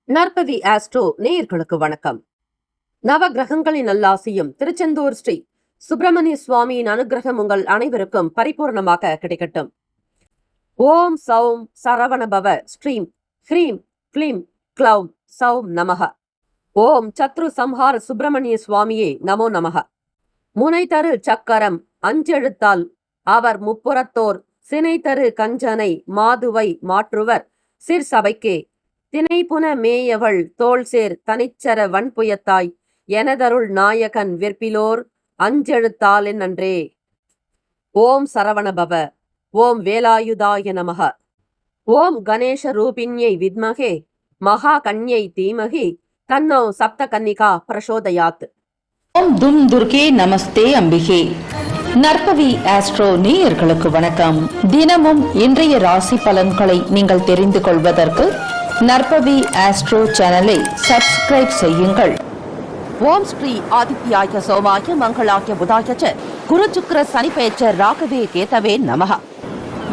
நற்பவி astro நேயர்களுக்கு வணக்கம். நவ கிரகங்களின் நல்லாசியும் திருச்செந்தூர் ஸ்ரீ சுப்பிரமணிய சுவாமியின் அனுகிரகம் உங்கள் அனைவருக்கும் பரிபூர்ணமாக கிடைக்கட்டும். ஓம் சௌம் சரவணபவ ஸ்ரீம் ஹ்ரீம் க்ளீம் க்ளௌம் சௌம் நமக. ஓம் சத்ரு சம்ஹார சுப்பிரமணிய சுவாமியே நமோ நமக. முனை தரு சக்கரம் அஞ்செழுத்தால் அவர் முப்புறத்தோர் சினை தரு கஞ்சனை மாதுவை மாற்றுவர் சிற்சபைக்கே தினைப்புன மேயவள் தோள்சேர் தனிச்சர வன்புயத்தாய் எனதருள் நாயகன் விற்பிலோர் அஞ்செழுத்தால் நன்றே. ஓம் சரவணபவ. ஓம் வேலாயுதாய நமக. ஓம் கணேஷ ரூபிண்யை வித்மகே மகா கன்யை தீமகி தன்னோ சப்த கன்னிகா பிரசோதயாத். ஓம் தும் துர்கே நமஸ்தே அம்பிகே. நற்பவி ஆஸ்ட்ரோ நேயர்களுக்கு வணக்கம். தினமும் இன்றைய ராசி பலன்களை நீங்கள் தெரிந்து கொள்வதற்கு நற்பவி ஆஸ்ட்ரோ சேனலை சப்ஸ்கிரைப் செய்யுங்கள். ஓம் ஸ்ரீ ஆதித்யாய சோமாய மங்களாய புதாய குரு சுக்கிர சனி பெயர்ச்ச ராகவே கேதவே நமக.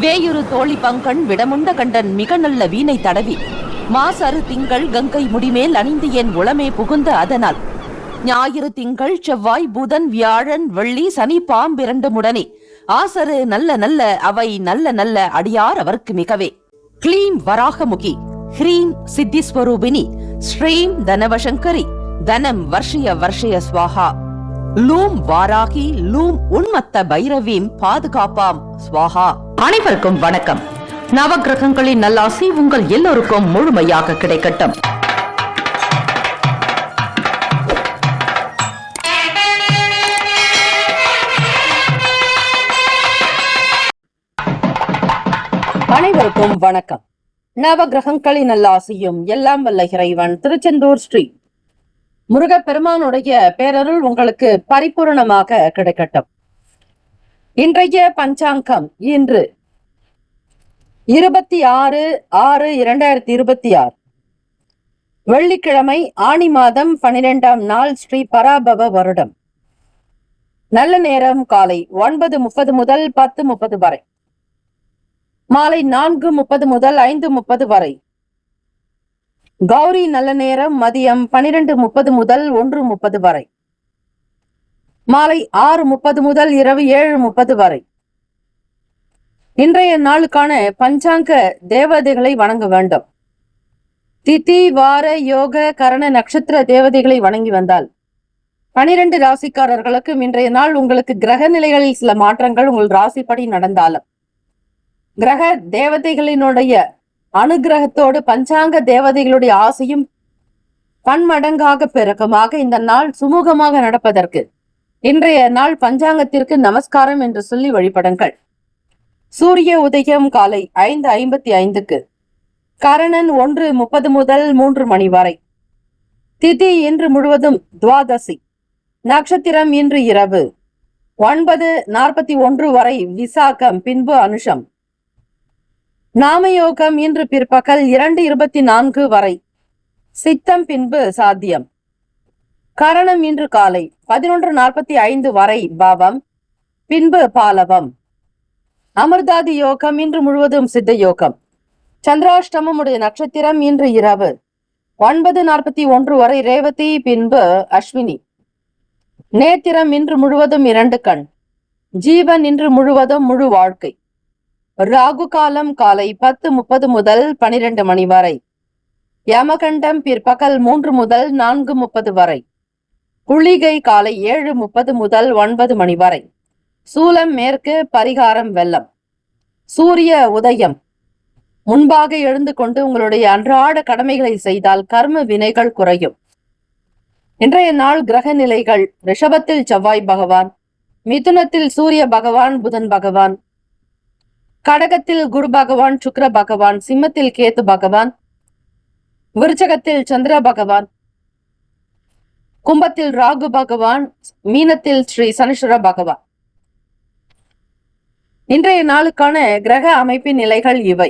வேயுரு தோழி பங்கன் விடமுண்ட கண்டன் மிக நல்ல வீணை தடவி மாசரு திங்கள் கங்கை முடிமேல் அணிந்து என் உளமே புகுந்த அதனால் ஞாயிறு திங்கள் செவ்வாய் புதன் வியாழன் வெள்ளி சனி பாம்பிரண்டு முடனே ஆசரு நல்ல நல்ல அவை நல்ல நல்ல அடியார் அவருக்கு மிகவே. க்ளீம் வராகமுகி ஹ்ரீம் சித்திஸ்வரூபிணி ஸ்ரீம் தனவசங்கரி தனம் வர்ஷய வர்ஷய ஸ்வாஹா. லூம் வாராகி லூம் உன்மத்த பைரவீம் பாதுகாப்பாம் ஸ்வாஹா. அனைவருக்கும் வணக்கம். நவகிரகங்களின் நல்லாசி உங்கள் எல்லோருக்கும் முழுமையாக கிடைக்கட்டும். அனைவருக்கும் வணக்கம். நவ கிரகங்களின் நல்லாசியும் எல்லாம் வல்ல இறைவன் திருச்செந்தூர் ஸ்ரீ முருகப்பெருமானுடைய பேரருள் உங்களுக்கு பரிபூரணமாக கிடைக்கட்டும். இன்றைய பஞ்சாங்கம் இன்று 26/6/2026 வெள்ளிக்கிழமை ஆணி மாதம் 12ஆம் நாள் ஸ்ரீ பராபவ வருடம். நல்ல நேரம் காலை 9:30 முதல் 10:30 வரை, மாலை 4:30 முதல் 5:30 வரை. கௌரி நல்ல நேரம் மதியம் 12:30 முதல் 1:30 வரை, மாலை 6:30 முதல் இரவு 7:30 வரை. இன்றைய நாளுக்கான பஞ்சாங்க தேவதைகளை வணங்க வேண்டும். திதி வார யோக கரண நட்சத்திர தேவதைகளை வணங்கி வந்தால் 12 ராசிக்காரர்களுக்கும் இன்றைய நாள் உங்களுக்கு கிரக நிலைகளில் சில மாற்றங்கள் உங்கள் ராசிப்படி நடந்தாலும் கிரக தேவதைகளினுடைய அனுகிரகத்தோடு பஞ்சாங்க தேவதைகளுடைய ஆசையும் பன்மடங்காக பெருக்கமாக இந்த நாள் சுமூகமாக நடப்பதற்கு இன்றைய நாள் பஞ்சாங்கத்திற்கு நமஸ்காரம் என்று சொல்லி வழிபடுங்கள். சூரிய உதயம் காலை 5:55, கரணன் 1:30 முதல் 3 மணி வரை, திதி இன்று முழுவதும் துவாதசி, நட்சத்திரம் இன்று இரவு 9:41 வரை விசாகம், பின்பு அனுஷம். நாமயோகம் இன்று பிற்பகல் 2:24 வரை, சித்தம் பின்பு சாத்தியம். கரணம் இன்று காலை 11:45 வரை பாவம், பின்பு பாலவம். அமிர்தாதி யோகம் இன்று முழுவதும் சித்த யோகம். சந்திராஷ்டமம் உடைய நட்சத்திரம் இன்று இரவு 9:41 வரை ரேவதி, பின்பு அஸ்வினி. நேத்திரம் இன்று முழுவதும் 2 கண். ஜீவன் இன்று முழுவதும் முழு வாழ்க்கை. ராகு காலம் காலை 10:30 முதல் 12 மணி வரை, யமகண்டம் பிற்பகல் 3 முதல் 4:30 வரை, குளிகை காலை 7:30 முதல் 9 மணி வரை, சூலம் மேற்கு, பரிகாரம் வெள்ளம். சூரிய உதயம் முன்பாக எழுந்து கொண்டு உங்களுடைய அன்றாட கடமைகளை செய்தால் கர்ம வினைகள் குறையும். இன்றைய நாள் கிரக நிலைகள்: ரிஷபத்தில் செவ்வாய் பகவான், மிதுனத்தில் சூரிய பகவான் புதன் பகவான், கடகத்தில் குரு பகவான் சுக்கிர பகவான், சிம்மத்தில் கேத்து பகவான், விருச்சகத்தில் சந்திர பகவான், கும்பத்தில் ராகு பகவான், மீனத்தில் ஸ்ரீ சனீஸ்வர பகவான். இன்றைய நாளுக்கான கிரக அமைப்பின் நிலைகள் இவை.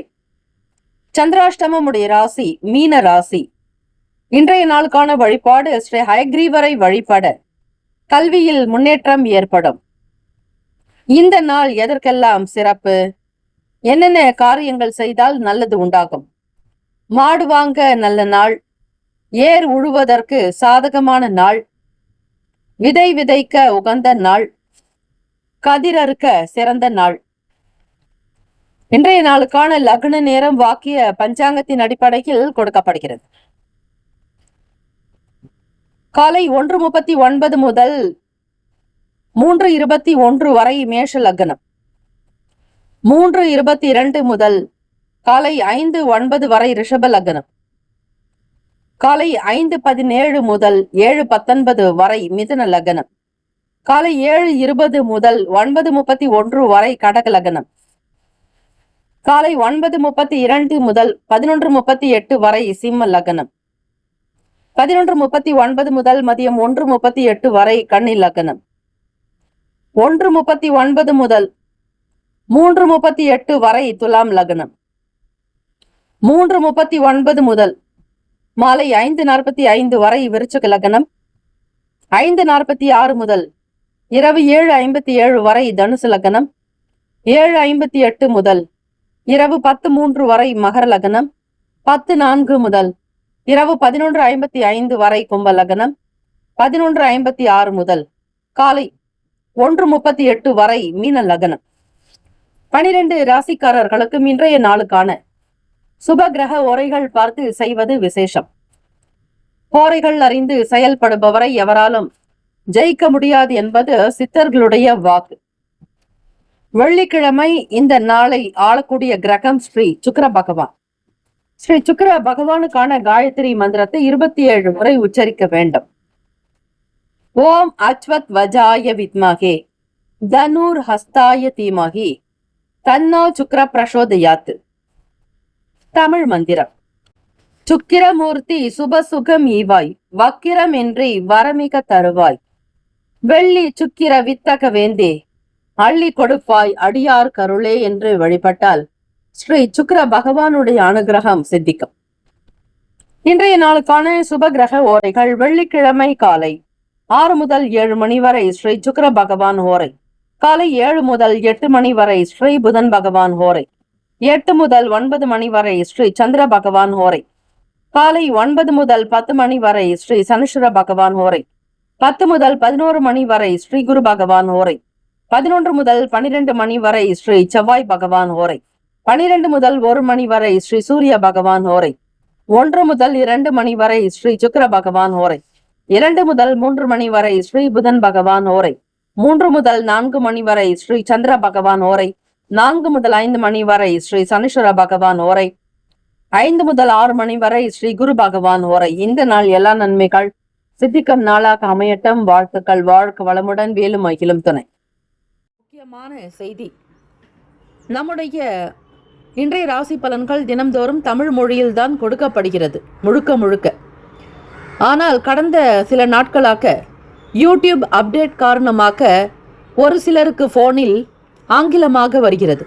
சந்திராஷ்டமம் உடைய ராசி மீன ராசி. இன்றைய நாளுக்கான வழிபாடு ஸ்ரீ ஹயக்ரீவரை வழிபட கல்வியில் முன்னேற்றம் ஏற்படும். இந்த நாள் எதற்கெல்லாம் சிறப்பு? என்னென்ன காரியங்கள் செய்தால் நல்லது உண்டாகும்? மாடு வாங்க நல்ல நாள், ஏர் உழுவதற்கு சாதகமான நாள், விதை விதைக்க உகந்த நாள், கதிரறுக்க சிறந்த நாள். இன்றைய நாளுக்கான லக்ன நேரம் வாக்கிய பஞ்சாங்கத்தின் அடிப்படையில் கொடுக்கப்படுகிறது. காலை 1:39 முதல் 3:21 வரை மேஷ லக்னம், 3:22 முதல் காலை 5:09 வரை ரிஷப லக்னம், காலை 5:17 முதல் 7:19 வரை மிதுன லக்னம், காலை 7:20 முதல் 9:31 வரை கடக லக்னம், காலை 9:32 முதல் 11:38 வரை சிம்ம லக்னம், 11:39 முதல் மதியம் 1:38 வரை கன்னி லக்னம், 1:39 முதல் 3:38 வரை துலாம் லக்னம், 3:39 முதல் மாலை 5:45 வரை விருச்சிக லக்னம், 5:46 முதல் இரவு 7:57 வரை தனுசு லக்னம், 7:58 முதல் இரவு 10:03 வரை மகர லக்னம், 10:04 முதல் இரவு 11:55 வரை கும்ப லக்னம், 11:56 முதல் காலை 1:38 வரை மீன லக்னம். 12 ராசிக்காரர்களுக்கும் இன்றைய நாளுக்கான சுப கிரக ஓரைகள் பார்த்து செய்வது விசேஷம். ஓரைகள் அறிந்து செயல்படுபவரை எவராலும் ஜெயிக்க முடியாது என்பது சித்தர்களுடைய வாக்கு. வெள்ளிக்கிழமை இந்த நாளை ஆளக்கூடிய கிரகம் ஸ்ரீ சுக்கிர பகவான். ஸ்ரீ சுக்கிர பகவானுக்கான காயத்ரி மந்திரத்தை 27 முறை உச்சரிக்க வேண்டும். ஓம் அச்வத் வஜாய வித்மகே தனுர் ஹஸ்தாய தீமகி தன்னோ சுக்கிர பிரசோதயாத். தமிழ் மந்திரம். சுக்கிரமூர்த்தி சுபசுகம் ஈவாய், வக்கிரமின்றி வரமிக தருவாய், வெள்ளி சுக்கிர வித்தக வேந்தே அள்ளி கொடுப்பாய் அடியார் கருளே என்று வழிபட்டால் ஸ்ரீ சுக்கிர பகவானுடைய அனுகிரகம் சித்திக்கும். இன்றைய நாளுக்கான சுப கிரக ஓரைகள். வெள்ளிக்கிழமை காலை 6 முதல் 7 மணி வரை ஸ்ரீ சுக்கிர பகவான் ஓரை, காலை 7 முதல் 8 மணி வரை ஸ்ரீ புதன் பகவான் ஓரை, 8 முதல் 9 மணி வரை ஸ்ரீ சந்திர பகவான் ஓரை, காலை 9 முதல் 10 மணி வரை ஸ்ரீ சனீஸ்வர பகவான் ஓரை, 10 முதல் 11 மணி வரை ஸ்ரீ குரு பகவான் ஓரை, 11 முதல் 12 மணி வரை ஸ்ரீ செவ்வாய் பகவான் ஓரை, 12 முதல் 1 மணி வரை ஸ்ரீ சூரிய பகவான் ஓரை, 1 முதல் 2 மணி வரை ஸ்ரீ சுக்கிர பகவான் ஓரை, 2 முதல் 3 மணி வரை ஸ்ரீ புதன் பகவான் ஓரை, 3 முதல் 4 மணி வரை ஸ்ரீ சந்திர பகவான் ஓரை, 4 முதல் 5 மணி வரை ஸ்ரீ சனீஸ்வர பகவான் ஓரை, 5 முதல் 6 மணி வரை ஸ்ரீ குரு பகவான் ஓரை. இந்த நாள் எல்லா நன்மைகள் சித்திக்கும் நாளாக அமையட்டும். வாழ்த்துக்கள். வாழ்க்கை வளமுடன், வேலும் மகிழும் துணை. முக்கியமான செய்தி. நம்முடைய இன்றைய ராசி பலன்கள் தினம்தோறும் தமிழ் மொழியில்தான் கொடுக்கப்படுகிறது முழுக்க முழுக்க. ஆனால் கடந்த சில நாட்களாக யூடியூப் அப்டேட் காரணமாக ஒரு சிலருக்கு போனில் ஆங்கிலமாக வருகிறது.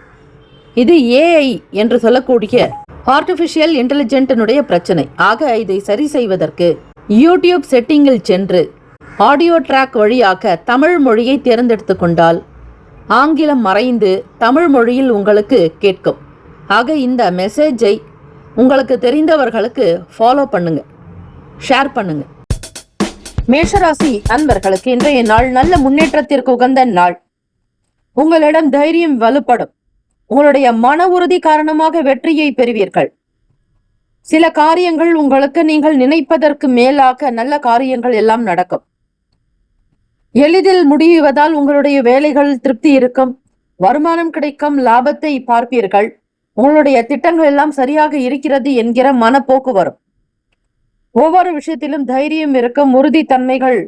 இது ஏஐ என்று சொல்லக்கூடிய ஆர்டிஃபிஷியல் இன்டெலிஜென்டினுடைய பிரச்சனை. ஆக இதை சரி செய்வதற்கு யூடியூப் செட்டிங்கில் சென்று ஆடியோ ட்ராக் வழியாக தமிழ் மொழியை தேர்ந்தெடுத்து கொண்டால் ஆங்கிலம் மறைந்து தமிழ் மொழியில் உங்களுக்கு கேட்கும். ஆக இந்த மெசேஜை உங்களுக்கு தெரிந்தவர்களுக்கு ஃபாலோ பண்ணுங்க, ஷேர் பண்ணுங்க. மேஷராசி அன்பர்களுக்கு இன்றைய நாள் நல்ல முன்னேற்றத்திற்கு உகந்த நாள். உங்களிடம் தைரியம் வலுப்படும். உங்களுடைய மன உறுதி காரணமாக வெற்றியை பெறுவீர்கள். சில காரியங்கள் உங்களுக்கு நீங்கள் நினைப்பதற்கு மேலாக நல்ல காரியங்கள் எல்லாம் நடக்கும். எளிதில் முடிவதால் உங்களுடைய வேலைகள் திருப்தி இருக்கும், வருமானம் கிடைக்கும், லாபத்தை பார்ப்பீர்கள். உங்களுடைய திட்டங்கள் எல்லாம் சரியாக இருக்கிறது என்கிற மனப்போக்கு வரும். ஒவ்வொரு விஷயத்திலும் தைரியம் இருக்கும். உறுதித்தன்மைகள்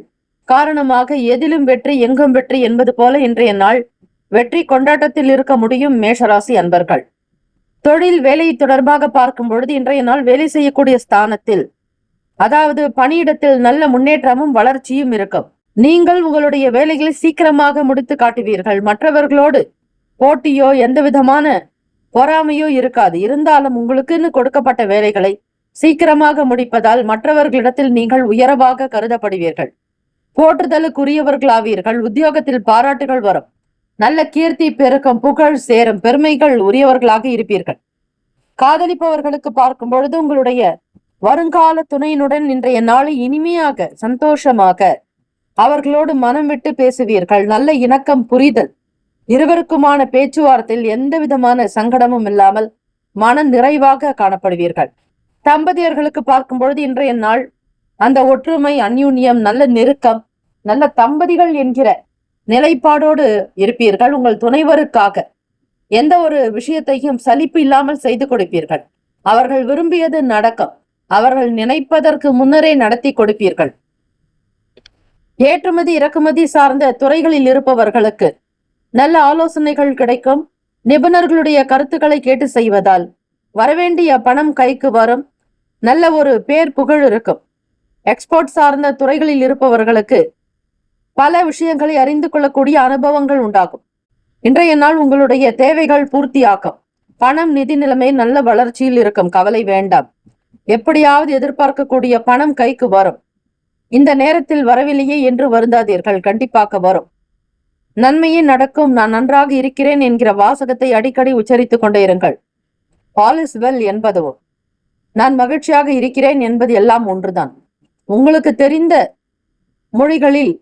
காரணமாக எதிலும் வெற்றி எங்கும் வெற்றி என்பது போல இன்றைய நாள் வெற்றி கொண்டாட்டத்தில் இருக்க முடியும். மேஷராசி அன்பர்கள் தொழில் வேலை தொடர்பாக பார்க்கும் பொழுது இன்றைய நாள் வேலை செய்யக்கூடிய ஸ்தானத்தில், அதாவது பணியிடத்தில் நல்ல முன்னேற்றமும் வளர்ச்சியும் இருக்கும். நீங்கள் உங்களுடைய வேலைகளை சீக்கிரமாக முடித்து காட்டுவீர்கள். மற்றவர்களோடு போட்டியோ எந்த விதமான பொறாமையோ இருக்காது. இருந்தாலும் உங்களுக்குன்னு கொடுக்கப்பட்ட வேலைகளை சீக்கிரமாக முடிப்பதால் மற்றவர்களிடத்தில் நீங்கள் உயர்வாக கருதப்படுவீர்கள். போற்றுதலுக்குரியவர்களாவீர்கள். உத்தியோகத்தில் பாராட்டுகள் வரும். நல்ல கீர்த்தி பெருக்கம், புகழ் சேரும், பெருமைகள் உரியவர்களாக இருப்பீர்கள். காதலிப்பவர்களுக்கு பார்க்கும் பொழுது உங்களுடைய வருங்கால துணையினுடன் இன்றைய நாளை இனிமையாக சந்தோஷமாக அவர்களோடு மனம் விட்டு பேசுவீர்கள். நல்ல இணக்கம், புரிதல், இருவருக்குமான பேச்சுவார்த்தையில் எந்த விதமான சங்கடமும் இல்லாமல் மன நிறைவாக காணப்படுவீர்கள். தம்பதியர்களுக்கு பார்க்கும் பொழுது இன்றைய நாள் அந்த ஒற்றுமை, அந்யூன்யம், நல்ல நெருக்கம், நல்ல தம்பதிகள் என்கிற நிலைப்பாடோடு இருப்பீர்கள். உங்கள் துணைவருக்காக எந்த ஒரு விஷயத்தையும் சலிப்பு இல்லாமல் செய்து கொடுப்பீர்கள். அவர்கள் விரும்பியது நடக்கும். அவர்கள் நினைப்பதற்கு முன்னரே நடத்தி கொடுப்பீர்கள். ஏற்றுமதி இறக்குமதி சார்ந்த துறைகளில் இருப்பவர்களுக்கு நல்ல ஆலோசனைகள் கிடைக்கும். நிபுணர்களுடைய கருத்துக்களை கேட்டு செய்வதால் வரவேண்டிய பணம் கைக்கு வரும். நல்ல ஒரு பேர் புகழ் இருக்கும். எக்ஸ்போர்ட் சார்ந்த துறைகளில் இருப்பவர்களுக்கு பல விஷயங்களை அறிந்து கொள்ளக்கூடிய அனுபவங்கள் உண்டாகும். இன்றைய நாள் உங்களுடைய தேவைகள் பூர்த்தியாகும். பணம், நிதி நிலைமை நல்ல வளர்ச்சியில் இருக்கும். கவலை வேண்டாம். எப்படியாவது எதிர்பார்க்கக்கூடிய பணம் கைக்கு வரும். இந்த நேரத்தில் வரவில்லையே என்று வருந்தாதீர்கள், கண்டிப்பாக வரும். நன்மையே நடக்கும். நான் நன்றாக இருக்கிறேன் என்கிற வாசகத்தை அடிக்கடி உச்சரித்துக் கொண்டே இருங்கள். ஆல் இஸ் வெல் என்பதுவும் நான் மகிழ்ச்சியாக இருக்கிறேன் என்பது எல்லாம் ஒன்றுதான். உங்களுக்கு தெரிந்த மொழிகளில்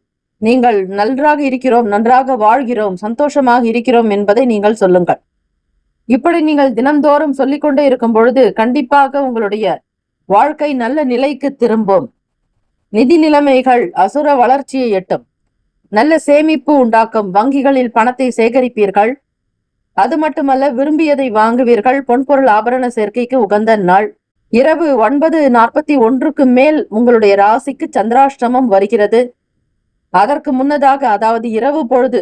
நீங்கள் நன்றாக இருக்கிறோம், நன்றாக வாழ்கிறோம், சந்தோஷமாக இருக்கிறோம் என்பதை நீங்கள் சொல்லுங்கள். இப்படி நீங்கள் தினம்தோறும் சொல்லிக்கொண்டே இருக்கும் பொழுது கண்டிப்பாக உங்களுடைய வாழ்க்கை நல்ல நிலைக்கு திரும்பும். நிதி நிலைமைகள் அசுர வளர்ச்சியை எட்டும். நல்ல சேமிப்பு உண்டாக்கும். வங்கிகளில் பணத்தை சேகரிப்பீர்கள். அது மட்டுமல்ல, விரும்பியதை வாங்குவீர்கள். பொன்பொருள் ஆபரண சேர்க்கைக்கு உகந்த நாள். இரவு 9:41 மேல் உங்களுடைய ராசிக்கு சந்திராஷ்டமம் வருகிறது. அதற்கு முன்னதாக, அதாவது இரவு பொழுது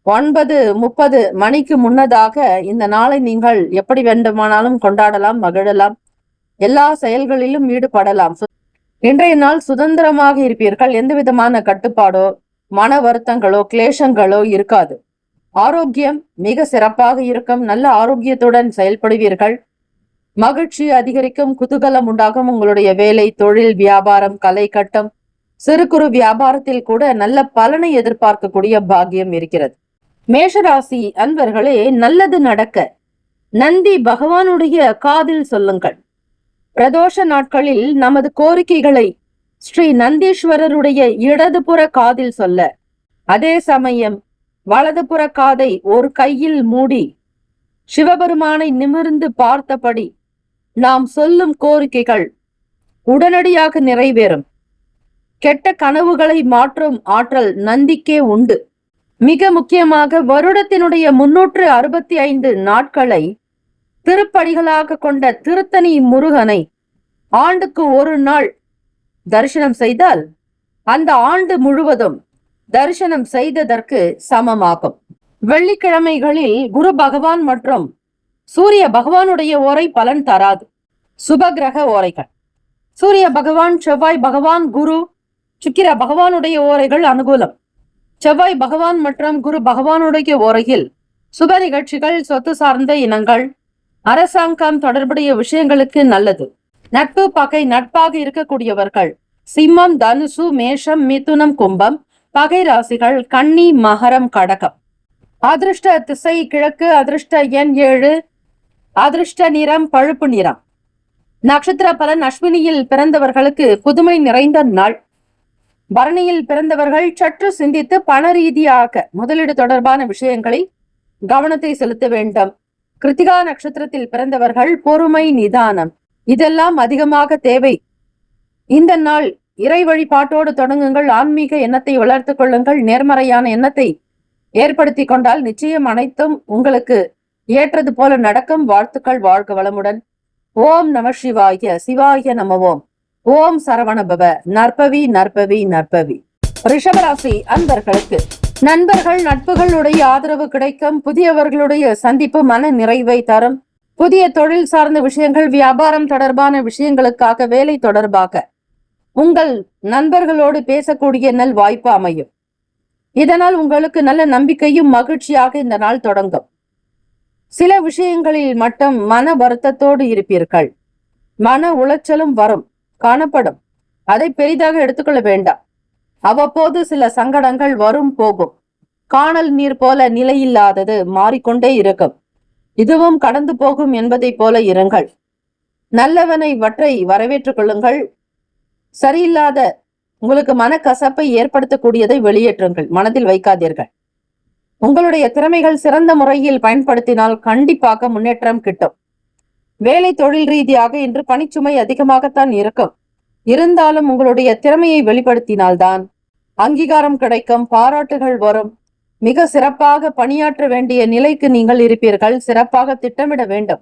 9:30 மணிக்கு முன்னதாக இந்த நாளை நீங்கள் எப்படி வேண்டுமானாலும் கொண்டாடலாம், மகிழலாம், எல்லா செயல்களிலும் ஈடுபடலாம். இன்றைய நாள் சுதந்திரமாக இருப்பீர்கள். எந்த விதமான கட்டுப்பாடோ மன வருத்தங்களோ கிளேசங்களோ இருக்காது. ஆரோக்கியம் மிக சிறப்பாக இருக்கும். நல்ல ஆரோக்கியத்துடன் செயல்படுவீர்கள். மகிழ்ச்சி அதிகரிக்கும். குதூகலம் உண்டாகும். உங்களுடைய வேலை, தொழில், வியாபாரம், கலை கட்டம், சிறு குறு வியாபாரத்தில் கூட நல்ல பலனை எதிர்பார்க்கக்கூடிய பாக்கியம் இருக்கிறது. மேஷராசி அன்பர்களே, நல்லது நடக்க நந்தி பகவானுடைய காதில் சொல்லுங்கள். பிரதோஷ நாட்களில் நமது கோரிக்கைகளை ஸ்ரீ நந்தீஸ்வரருடைய இடதுபுற காதில் சொல்ல, அதே சமயம் வலதுபுற காதை ஒரு கையில் மூடி சிவபெருமானை நிமிர்ந்து பார்த்தபடி நாம் சொல்லும் கோரிக்கைகள் உடனடியாக நிறைவேறும். கெட்ட கனவுகளை மாற்றும் ஆற்றல் நந்திக்கே உண்டு. மிக முக்கியமாக வருடத்தினுடைய 365 நாட்களை திருப்படிகளாக கொண்ட திருத்தணி முருகனை ஆண்டுக்கு ஒரு நாள் தரிசனம் செய்தால் அந்த ஆண்டு முழுவதும் தரிசனம் செய்ததற்கு சமமாகும். வெள்ளிக்கிழமைகளில் குரு பகவான் மற்றும் சூரிய பகவானுடைய ஓரை பலன் தராது. சுபகிரக ஓரைகள் சூரிய பகவான், செவ்வாய் பகவான், குரு, சுக்கிர பகவானுடைய ஓரைகள் அனுகூலம். செவ்வாய் பகவான் மற்றும் குரு பகவானுடைய ஓரையில் சுப நிகழ்ச்சிகள், சொத்து சார்ந்த இனங்கள், அரசாங்கம் தொடர்புடைய விஷயங்களுக்கு நல்லது. நட்பு பகை நட்பாக இருக்கக்கூடியவர்கள் சிம்மம், தனுசு, மேஷம், மிதுனம், கும்பம். பகை ராசிகள் கன்னி, மகரம், கடகம். அதிர்ஷ்ட திசை கிழக்கு. அதிர்ஷ்ட எண் 7. அதிர்ஷ்ட நிறம் பழுப்பு நிறம். நட்சத்திர பலன் அஸ்வினியில் பிறந்தவர்களுக்கு புதுமை நிறைந்த நாள். பரணியில் பிறந்தவர்கள் சற்று சிந்தித்து பண ரீதியாக முதலீடு தொடர்பான விஷயங்களை கவனத்தை செலுத்த வேண்டும். கிருத்திகா நட்சத்திரத்தில் பிறந்தவர்கள் பொறுமை, நிதானம் இதெல்லாம் அதிகமாக தேவை. இந்த நாள் இறை வழிபாட்டோடு தொடங்குங்கள். ஆன்மீக எண்ணத்தை வளர்த்துக் கொள்ளுங்கள். நேர்மறையான எண்ணத்தை ஏற்படுத்தி கொண்டால் நிச்சயம் அனைத்தும் உங்களுக்கு ஏற்றது போல நடக்கும். வாழ்த்துக்கள். வாழ்க வளமுடன். ஓம் நம சிவாய. சிவாய நம ஓம். ஓம் சரவணபவ. நற்பவி நற்பவி நற்பவி. ரிஷபராசி அன்பர்களுக்கு நண்பர்கள், நட்புகளுடைய ஆதரவு கிடைக்கும். புதியவர்களுடைய சந்திப்பு மன நிறைவை தரும். புதிய தொழில் சார்ந்த விஷயங்கள், வியாபாரம் தொடர்பான விஷயங்களுக்காக, வேலை தொடர்பாக உங்கள் நண்பர்களோடு பேசக்கூடிய நல் வாய்ப்பு அமையும். இதனால் உங்களுக்கு நல்ல நம்பிக்கையும் மகிழ்ச்சியாக இந்த நாள் தொடங்கும். சில விஷயங்களில் மட்டும் மன வருத்தத்தோடு இருப்பீர்கள். மன உளைச்சலும் வரும், காணப்படும். அதை பெரிதாக எடுத்துக்கொள்ள வேண்டாம். அவ்வப்போது சில சங்கடங்கள் வரும், போகும். காணல் நீர் போல நிலையில்லாதது மாறிக்கொண்டே இருக்கும். இதுவும் கடந்து போகும் என்பதை போல இருங்கள். நல்லவனை வற்றை வரவேற்றுக் கொள்ளுங்கள். சரியில்லாத உங்களுக்கு மனக்கசப்பை ஏற்படுத்தக்கூடியதை வெளியேற்றுங்கள், மனதில் வைக்காதீர்கள். உங்களுடைய திறமைகள் சிறந்த முறையில் பயன்படுத்தினால் கண்டிப்பாக முன்னேற்றம் கிட்டும். வேலை தொழில் ரீதியாக இன்று பணிச்சுமை அதிகமாகத்தான் இருக்கும். இருந்தாலும் உங்களுடைய திறமையை வெளிப்படுத்தினால்தான் அங்கீகாரம் கிடைக்கும், பாராட்டுகள் வரும். மிக சிறப்பாக பணியாற்ற வேண்டிய நிலைக்கு நீங்கள் இருப்பீர்கள். சிறப்பாக திட்டமிட வேண்டும்.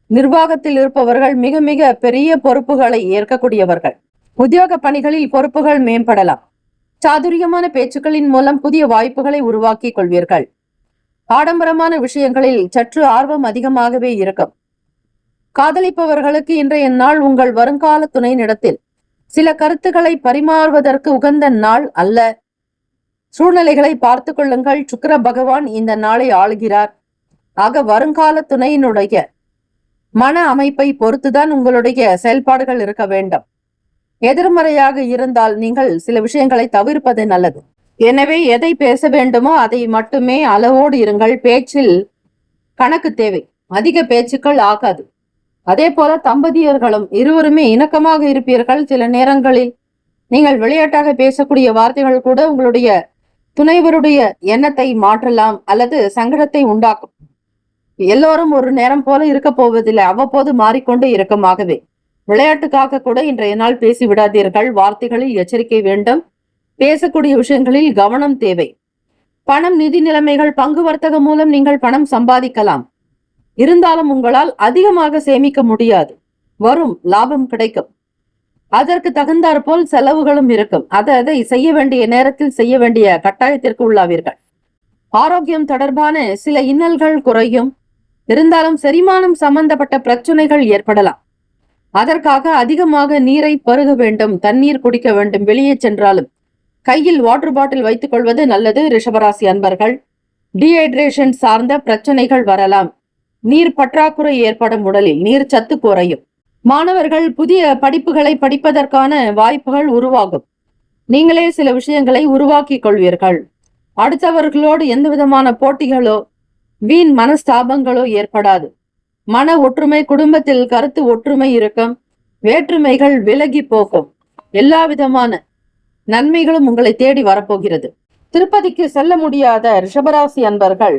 நிர்வாகத்தில் இருப்பவர்கள் மிக மிக பெரிய பொறுப்புகளை ஏற்கக்கூடியவர்கள். உத்தியோக பணிகளில் பொறுப்புகள் மேம்படலாம். சாதுரியமான பேச்சுக்களின் மூலம் புதிய வாய்ப்புகளை உருவாக்கி கொள்வீர்கள். ஆடம்பரமான விஷயங்களில் சற்று ஆர்வம் அதிகமாகவே இருக்கும். காதலிப்பவர்களுக்கு இன்றைய நாள் உங்கள் வருங்கால துணையினிடத்தில் சில கருத்துக்களை பரிமாறுவதற்கு உகந்த நாள் அல்ல. சூழ்நிலைகளை பார்த்து கொள்ளுங்கள். சுக்கிர பகவான் இந்த நாளை ஆளுகிறார். ஆக வருங்கால துணையினுடைய மன அமைப்பை பொறுத்துதான் உங்களுடைய செயல்பாடுகள் இருக்க வேண்டும். எதிர்மறையாக இருந்தால் நீங்கள் சில விஷயங்களை தவிர்ப்பது நல்லது. எனவே எதை பேச வேண்டுமோ அதை மட்டுமே அளவோடு இருங்கள். பேச்சில் கணக்கு தேவை. அதிக பேச்சுக்கள் ஆகாது. அதே போல தம்பதியர்களும் இருவருமே இணக்கமாக இருப்பீர்கள். சில நேரங்களில் நீங்கள் விளையாட்டாக பேசக்கூடிய வார்த்தைகள் கூட உங்களுடைய துணைவருடைய எண்ணத்தை மாற்றலாம் அல்லது சங்கடத்தை உண்டாக்கும். எல்லோரும் ஒரு நேரம் போல இருக்க போவதில்லை, அவ்வப்போது மாறிக்கொண்டு இருக்குமாகவே. விளையாட்டுக்காக கூட இன்றைய நாள் பேசி விடாதீர்கள். வார்த்தைகளில் எச்சரிக்கை வேண்டும். பேசக்கூடிய விஷயங்களில் கவனம் தேவை. பணம், நிதி நிலைமைகள், பங்கு வர்த்தகம் மூலம் நீங்கள் பணம் சம்பாதிக்கலாம். இருந்தாலும் உங்களால் அதிகமாக சேமிக்க முடியாது. வரும் லாபம் கிடைக்கும். அதற்கு தகுந்தாற் போல் செலவுகளும் இருக்கும். அதை செய்ய வேண்டிய நேரத்தில் செய்ய வேண்டிய கட்டாயத்திற்கு உள்ளாவீர்கள். ஆரோக்கியம் தொடர்பான சில இன்னல்கள் குறையும். இருந்தாலும் செரிமானம் சம்பந்தப்பட்ட பிரச்சனைகள் ஏற்படலாம். அதற்காக அதிகமாக நீரை பருக வேண்டும். தண்ணீர் குடிக்க வேண்டும். வெளியே சென்றாலும் கையில் வாட்டர் பாட்டில் வைத்துக் கொள்வது நல்லது. ரிஷபராசி அன்பர்கள், டீஹைட்ரேஷன் சார்ந்த பிரச்சனைகள் வரலாம். நீர் பற்றாக்குறை ஏற்படும். உடலில் நீர் சத்து குறையும். மாணவர்கள் புதிய படிப்புகளை படிப்பதற்கான வாய்ப்புகள் உருவாகும். நீங்களே சில விஷயங்களை உருவாக்கி கொள்வீர்கள். அடுத்தவர்களோடு எந்த விதமான போட்டிகளோ வீண் மனஸ்தாபங்களோ ஏற்படாது. மன ஒற்றுமை, குடும்பத்தில் கருத்து ஒற்றுமை இருக்கும். வேற்றுமைகள் விலகி போகும். எல்லா விதமான நன்மைகளும் உங்களை தேடி வரப்போகிறது. திருப்பதிக்கு செல்ல முடியாத ரிஷபராசி அன்பர்கள்,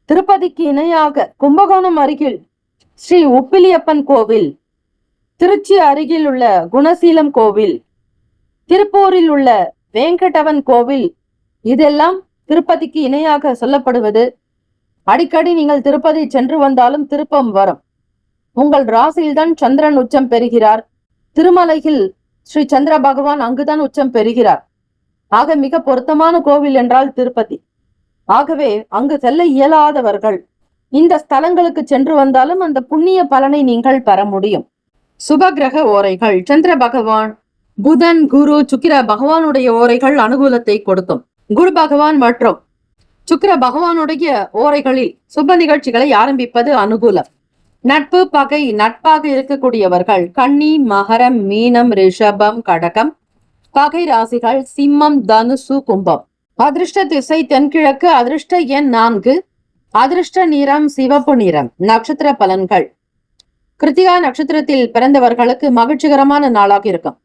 திருப்பதிக்கு இணையாக கும்பகோணம் அருகில் ஸ்ரீ உப்பிலியப்பன் கோவில், திருச்சி அருகில் உள்ள குணசீலம் கோவில், திருப்பூரில் உள்ள வேங்கடவன் கோவில், இதெல்லாம் திருப்பதிக்கு இணையாக சொல்லப்படுவது. அடிக்கடி நீங்கள் திருப்பதி சென்று வந்தாலும் திருப்பம் வரும். உங்கள் ராசியில்தான் சந்திரன் உச்சம் பெறுகிறார். திருமலையில் ஸ்ரீ சந்திர பகவான் அங்குதான் உச்சம் பெறுகிறார். ஆக மிக பொருத்தமான கோவில் என்றால் திருப்பதி. ஆகவே அங்கு செல்ல இயலாதவர்கள் இந்த ஸ்தலங்களுக்கு சென்று வந்தாலும் அந்த புண்ணிய பலனை நீங்கள் பெற முடியும். சுபகிரக ஓரைகள், சந்திர பகவான், புதன், குரு, சுக்கிர பகவானுடைய ஓரைகள் அனுகூலத்தை கொடுக்கும். குரு பகவான் மற்றும் சுக்கிர பகவானுடைய ஓரைகளில் சுப நிகழ்ச்சிகளை ஆரம்பிப்பது அனுகூலம். நட்பு, பகை, நட்பாக இருக்கக்கூடியவர்கள் கன்னி, மகரம், மீனம், ரிஷபம், கடகம். பகை ராசிகள் சிம்மம், தனுசு, கும்பம். அதிர்ஷ்ட திசை தென்கிழக்கு. அதிர்ஷ்ட எண் 4. அதிர்ஷ்ட நிறம் சிவப்பு நிறம். நட்சத்திர பலன்கள்: கிருத்திகா நட்சத்திரத்தில் பிறந்தவர்களுக்கு மகிழ்ச்சிகரமான நாளாக இருக்கும்.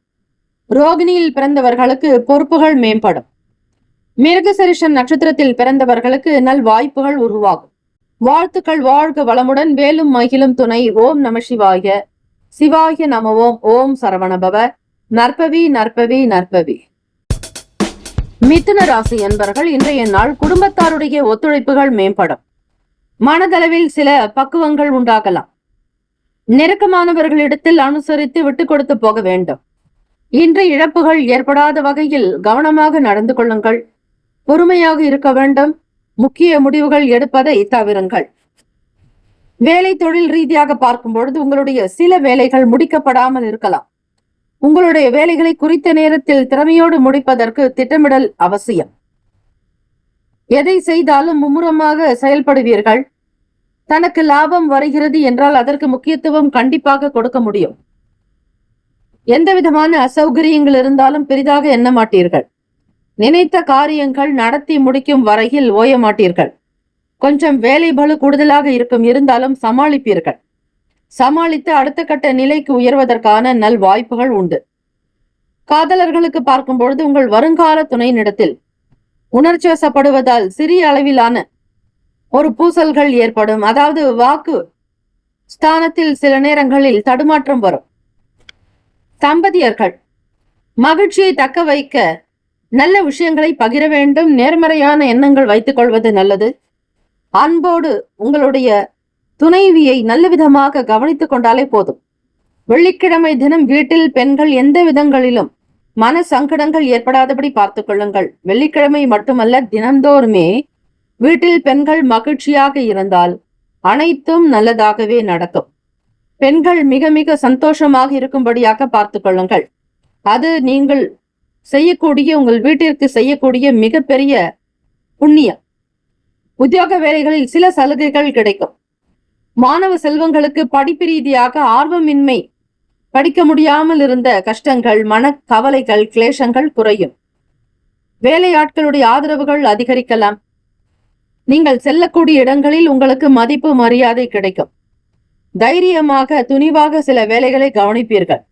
ரோகிணியில் பிறந்தவர்களுக்கு பொறுப்புகள் மேம்படும். மிருகசீரிஷம் நட்சத்திரத்தில் பிறந்தவர்களுக்கு நல் வாய்ப்புகள் உருவாகும். வாழ்த்துக்கள். வாழ்க வளமுடன். வேலும் மகிழும் துணை. ஓம் நம சிவாய. சிவாய நம ஓம். ஓம் சரவணபவ. நற்பவி நற்பவி நற்பவி. மிதுன ராசி என்பர்கள், இன்றைய நாள் குடும்பத்தாருடைய ஒத்துழைப்புகள் மேம்படும். மனதளவில் சில பக்குவங்கள் உண்டாகலாம். நெருக்கமானவர்களிடத்தில் அனுசரித்து விட்டு கொடுத்து போக வேண்டும். இன்று இழப்புகள் ஏற்படாத வகையில் கவனமாக நடந்து கொள்ளுங்கள். பொறுமையாக இருக்க வேண்டும். முக்கிய முடிவுகள் எடுப்பதை தவிருங்கள். வேலை தொழில் ரீதியாக பார்க்கும் பொழுது உங்களுடைய சில வேலைகள் முடிக்கப்படாமல் இருக்கலாம். உங்களுடைய வேலைகளை குறித்த நேரத்தில் திறமையோடு முடிப்பதற்கு திட்டமிடல் அவசியம். எதை செய்தாலும் மும்முரமாக செயல்படுவீர்கள். தனக்கு லாபம் வருகிறது என்றால் அதற்கு முக்கியத்துவம் கண்டிப்பாக கொடுக்க முடியும். எந்த விதமான அசௌகரியங்கள் இருந்தாலும் பெரிதாக எண்ண மாட்டீர்கள். நினைத்த காரியங்கள் நடத்தி முடிக்கும் வரையில் ஓய மாட்டீர்கள். கொஞ்சம் வேலை பளு கூடுதலாக இருக்கும். இருந்தாலும் சமாளிப்பீர்கள். சமாளித்து அடுத்த கட்ட நிலைக்கு உயர்வதற்கான நல் வாய்ப்புகள் உண்டு. காதலர்களுக்கு பார்க்கும் பொழுது உங்கள் வருங்கால துணையினிடத்தில் உணர்ச்சி வசப்படுவதால் சிறிய அளவிலான ஒரு பூசல்கள் ஏற்படும். அதாவது வாக்கு ஸ்தானத்தில் சில நேரங்களில் தடுமாற்றம் வரும். தம்பதியர்கள் மகிழ்ச்சியை தக்க வைக்க நல்ல விஷயங்களை பகிர வேண்டும். நேர்மறையான எண்ணங்கள் வைத்துக் கொள்வது நல்லது. அன்போடு உங்களுடைய துணைவியை நல்ல விதமாக கவனித்துக் கொண்டாலே போதும். வெள்ளிக்கிழமை தினம் வீட்டில் பெண்கள் எந்த விதங்களிலும் மன சங்கடங்கள் ஏற்படாதபடி பார்த்துக் கொள்ளுங்கள். வெள்ளிக்கிழமை மட்டுமல்ல, தினந்தோறுமே வீட்டில் பெண்கள் மகிழ்ச்சியாக இருந்தால் அனைத்தும் நல்லதாகவே நடக்கும். பெண்கள் மிக மிக சந்தோஷமாக இருக்கும்படியாக பார்த்துக் கொள்ளுங்கள். அது நீங்கள் செய்யக்கூடிய, உங்கள் வீட்டிற்கு செய்யக்கூடிய மிகப்பெரிய புண்ணியம். உத்தியோக வேலைகளில் சில சலுகைகள் கிடைக்கும். மாணவ செல்வங்களுக்கு படிப்பு ரீதியாக ஆர்வமின்மை, படிக்க முடியாமல் இருந்த கஷ்டங்கள், மன கவலைகள், கிளேசங்கள் குறையும். வேலையாட்களுடைய ஆதரவுகள் அதிகரிக்கலாம். நீங்கள் செல்லக்கூடிய இடங்களில் உங்களுக்கு மதிப்பு மரியாதை கிடைக்கும். தைரியமாக துணிவாக சில வேலைகளை கவனிப்பீர்கள்.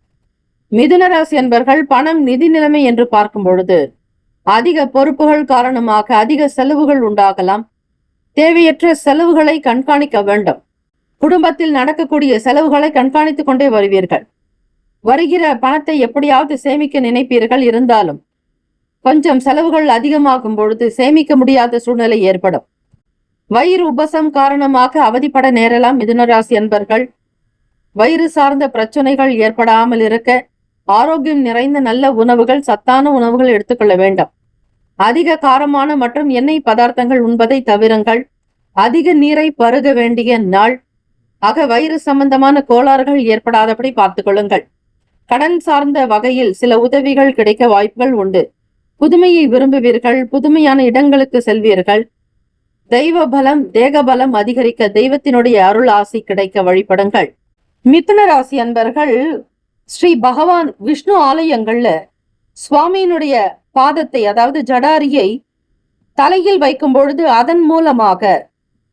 மிதுன ராசி என்பர்கள் பணம் நிதி நிலைமை என்று பார்க்கும் பொழுது அதிக பொறுப்புகள் காரணமாக அதிக செலவுகள் உண்டாகலாம். தேவையற்ற செலவுகளை கண்காணிக்க வேண்டும். குடும்பத்தில் நடக்கக்கூடிய செலவுகளை கண்காணித்துக் கொண்டே வருவீர்கள். வருகிற பணத்தை எப்படியாவது சேமிக்க நினைப்பீர்கள். இருந்தாலும் கொஞ்சம் செலவுகள் அதிகமாகும் பொழுது சேமிக்க முடியாத சூழ்நிலை ஏற்படும். வயிறு உபசம் காரணமாக அவதிப்பட நேரலாம். மிதுனராசி என்பர்கள் வயிறு சார்ந்த பிரச்சனைகள் ஏற்படாமல் இருக்க ஆரோக்கியம் நிறைந்த நல்ல உணவுகள், சத்தான உணவுகள் எடுத்துக்கொள்ள வேண்டும். அதிக காரமான மற்றும் எண்ணெய் பதார்த்தங்கள் உண்பதை தவிருங்கள். அதிக நீரை பருக வேண்டிய நாள். ஆக வயிறு சம்பந்தமான கோளாறுகள் ஏற்படாதபடி பார்த்துக் கொள்ளுங்கள். கடன் சார்ந்த வகையில் சில உதவிகள் கிடைக்க வாய்ப்புகள் உண்டு. புதுமையை விரும்புவீர்கள். புதுமையான இடங்களுக்கு செல்வீர்கள். தெய்வ பலம், தேக பலம் அதிகரிக்க தெய்வத்தினுடைய அருள் ஆசி கிடைக்க வழிபடுங்கள். மிதுன ராசி அன்பர்கள் ஸ்ரீ பகவான் விஷ்ணு ஆலயங்கள்ல சுவாமியினுடைய பாதத்தை, அதாவது ஜடாரியை தலையில் வைக்கும் பொழுது அதன் மூலமாக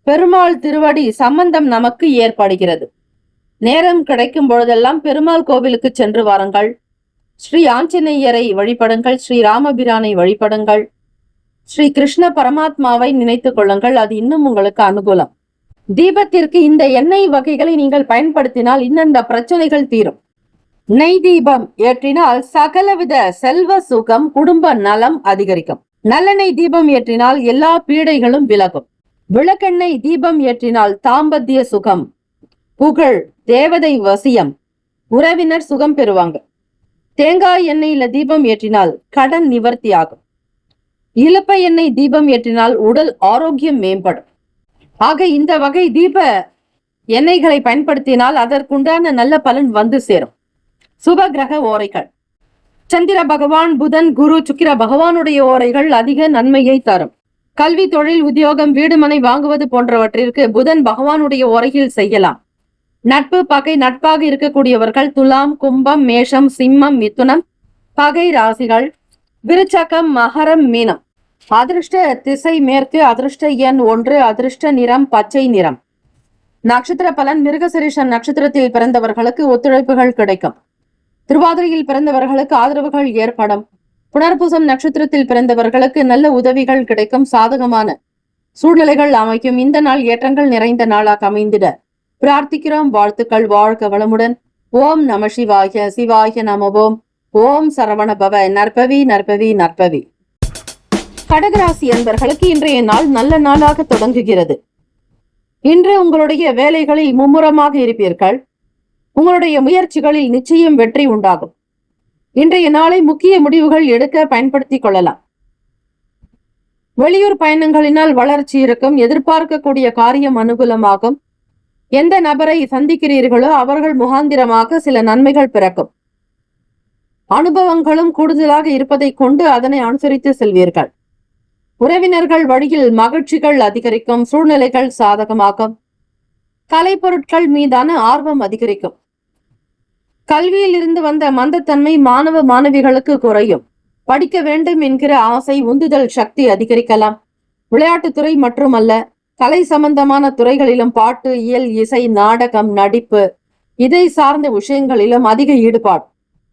பெருமாள் திருவடி சம்பந்தம் நமக்கு ஏற்படுகிறது. நேரம் கிடைக்கும் பொழுதெல்லாம் பெருமாள் கோவிலுக்கு சென்று வாருங்கள். ஸ்ரீ ஆஞ்சநேயரை வழிபடுங்கள். ஸ்ரீ ராமபிரானை வழிபடுங்கள். ஸ்ரீ கிருஷ்ண பரமாத்மாவை நினைத்துக் கொள்ளுங்கள். அது இன்னும் உங்களுக்கு அனுகூலம். தீபத்திற்கு இந்த எண்ணெய் வகைகளை நீங்கள் பயன்படுத்தினால் இந்த பிரச்சனைகள் தீரும். நெய் தீபம் ஏற்றினால் சகலவித செல்வ சுகம், குடும்ப நலம் அதிகரிக்கும். நல்லெண்ணெய் தீபம் ஏற்றினால் எல்லா பீடைகளும் விலகும். விளக்கெண்ணெய் தீபம் ஏற்றினால் தாம்பத்திய சுகம், புகழ், தேவதை வசியம், உறவினர் சுகம் பெறுவாங்க. தேங்காய் எண்ணெயில தீபம் ஏற்றினால் கடன் நிவர்த்தி ஆகும். இலுப்ப எண்ணெய் தீபம் ஏற்றினால் உடல் ஆரோக்கியம் மேம்படும். ஆக இந்த வகை தீப எண்ணெய்களை பயன்படுத்தினால் அதற்குண்டான நல்ல பலன் வந்து சேரும். சுப கிரக ஓரைகள்: சந்திர பகவான், புதன், குரு, சுக்கிர பகவானுடைய ஓரைகள் அதிக நன்மையை தரும். கல்வி, தொழில், உத்தியோகம், வீடு மனை வாங்குவது போன்றவற்றிற்கு புதன் பகவானுடைய ஓரையில் செய்யலாம். நட்பு, பகை, நட்பாக இருக்கக்கூடியவர்கள் துலாம், கும்பம், மேஷம், சிம்மம், மிதுனம் பகை ராசிகள். விருச்சகம், மகரம், மீனம். அதிர்ஷ்ட திசை மேற்கு. அதிர்ஷ்ட எண் 1. அதிர்ஷ்ட நிறம் பச்சை நிறம். நட்சத்திர பலன்: மிருகசிரீஷம் நட்சத்திரத்தில் பிறந்தவர்களுக்கு ஒத்துழைப்புகள் கிடைக்கும். திருவாதிரையில் பிறந்தவர்களுக்கு ஆதரவுகள் ஏற்படும். புனர்பூசம் நட்சத்திரத்தில் பிறந்தவர்களுக்கு நல்ல உதவிகள் கிடைக்கும். சாதகமான சூழ்நிலைகள் அமைக்கும். இந்த நாள் ஏற்றங்கள் நிறைந்த நாளாக அமைந்திட பிரார்த்திக்கிறோம். வாழ்த்துக்கள். வாழ்க வளமுடன். ஓம் நம சிவாய. சிவாய நம ஓம். ஓம் சரவண பவ. நற்பவி நற்பவி நற்பவி. கடகராசி அன்பர்களுக்கு இன்றைய நாள் நல்ல நாளாக தொடங்குகிறது. இன்று உங்களுடைய வேலைகளில் மும்முரமாக இருப்பீர்கள். உங்களுடைய முயற்சிகளில் நிச்சயம் வெற்றி உண்டாகும். இன்றைய நாளை முக்கிய முடிவுகள் எடுக்க பயன்படுத்திக் கொள்ளலாம். வெளியூர் பயணங்களினால் வளர்ச்சி இருக்கும். எதிர்பார்க்கக்கூடிய காரியம் அனுகூலமாகும். எந்த நபரை சந்திக்கிறீர்களோ அவர்கள் முகாந்திரமாக சில நன்மைகள் பிறக்கும். அனுபவங்களும் கூடுதலாக இருப்பதை கொண்டு அதனை அனுசரித்து செல்வீர்கள். உறவினர்கள் வழியில் மகிழ்ச்சிகள் அதிகரிக்கும். சூழ்நிலைகள் சாதகமாகும். கலைப்பொருட்கள் மீதான ஆர்வம் அதிகரிக்கும். கல்வியில் இருந்து வந்த மந்தத்தன்மை மாணவ மாணவிகளுக்கு குறையும். படிக்க வேண்டும் என்கிற ஆசை, உந்துதல் சக்தி அதிகரிக்கலாம். விளையாட்டுத்துறை மட்டுமல்ல, கலை சம்பந்தமான துறைகளிலும் பாட்டு, இயல், இசை, நாடகம், நடிப்பு, இதை சார்ந்த விஷயங்களிலும் அதிக ஈடுபாடு.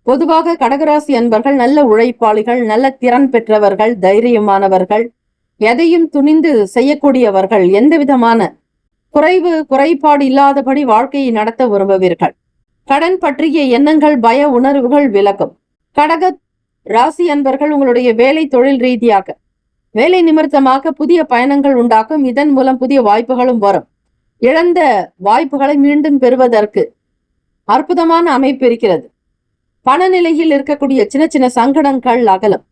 பொதுவாக கடகராசி அன்பர்கள் நல்ல உழைப்பாளிகள், நல்ல திறன் பெற்றவர்கள், தைரியமானவர்கள், எதையும் துணிந்து செய்யக்கூடியவர்கள், எந்த விதமான குறைபாடு இல்லாதபடி வாழ்க்கையை நடத்த விரும்புவீர்கள். கடன் பற்றிய எண்ணங்கள், பய உணர்வுகள் விலகும். கடக ராசி அன்பர்கள் உங்களுடைய வேலை தொழில் ரீதியாக வேலை நிமித்தமாக புதிய பயணங்கள் உண்டாகும். இதன் மூலம் புதிய வாய்ப்புகளும் வரும். இழந்த வாய்ப்புகளை மீண்டும் பெறுவதற்கு அற்புதமான அமைப்பு இருக்கிறது. பணநிலையில் இருக்கக்கூடிய சின்ன சின்ன சங்கடங்கள் அகலும்.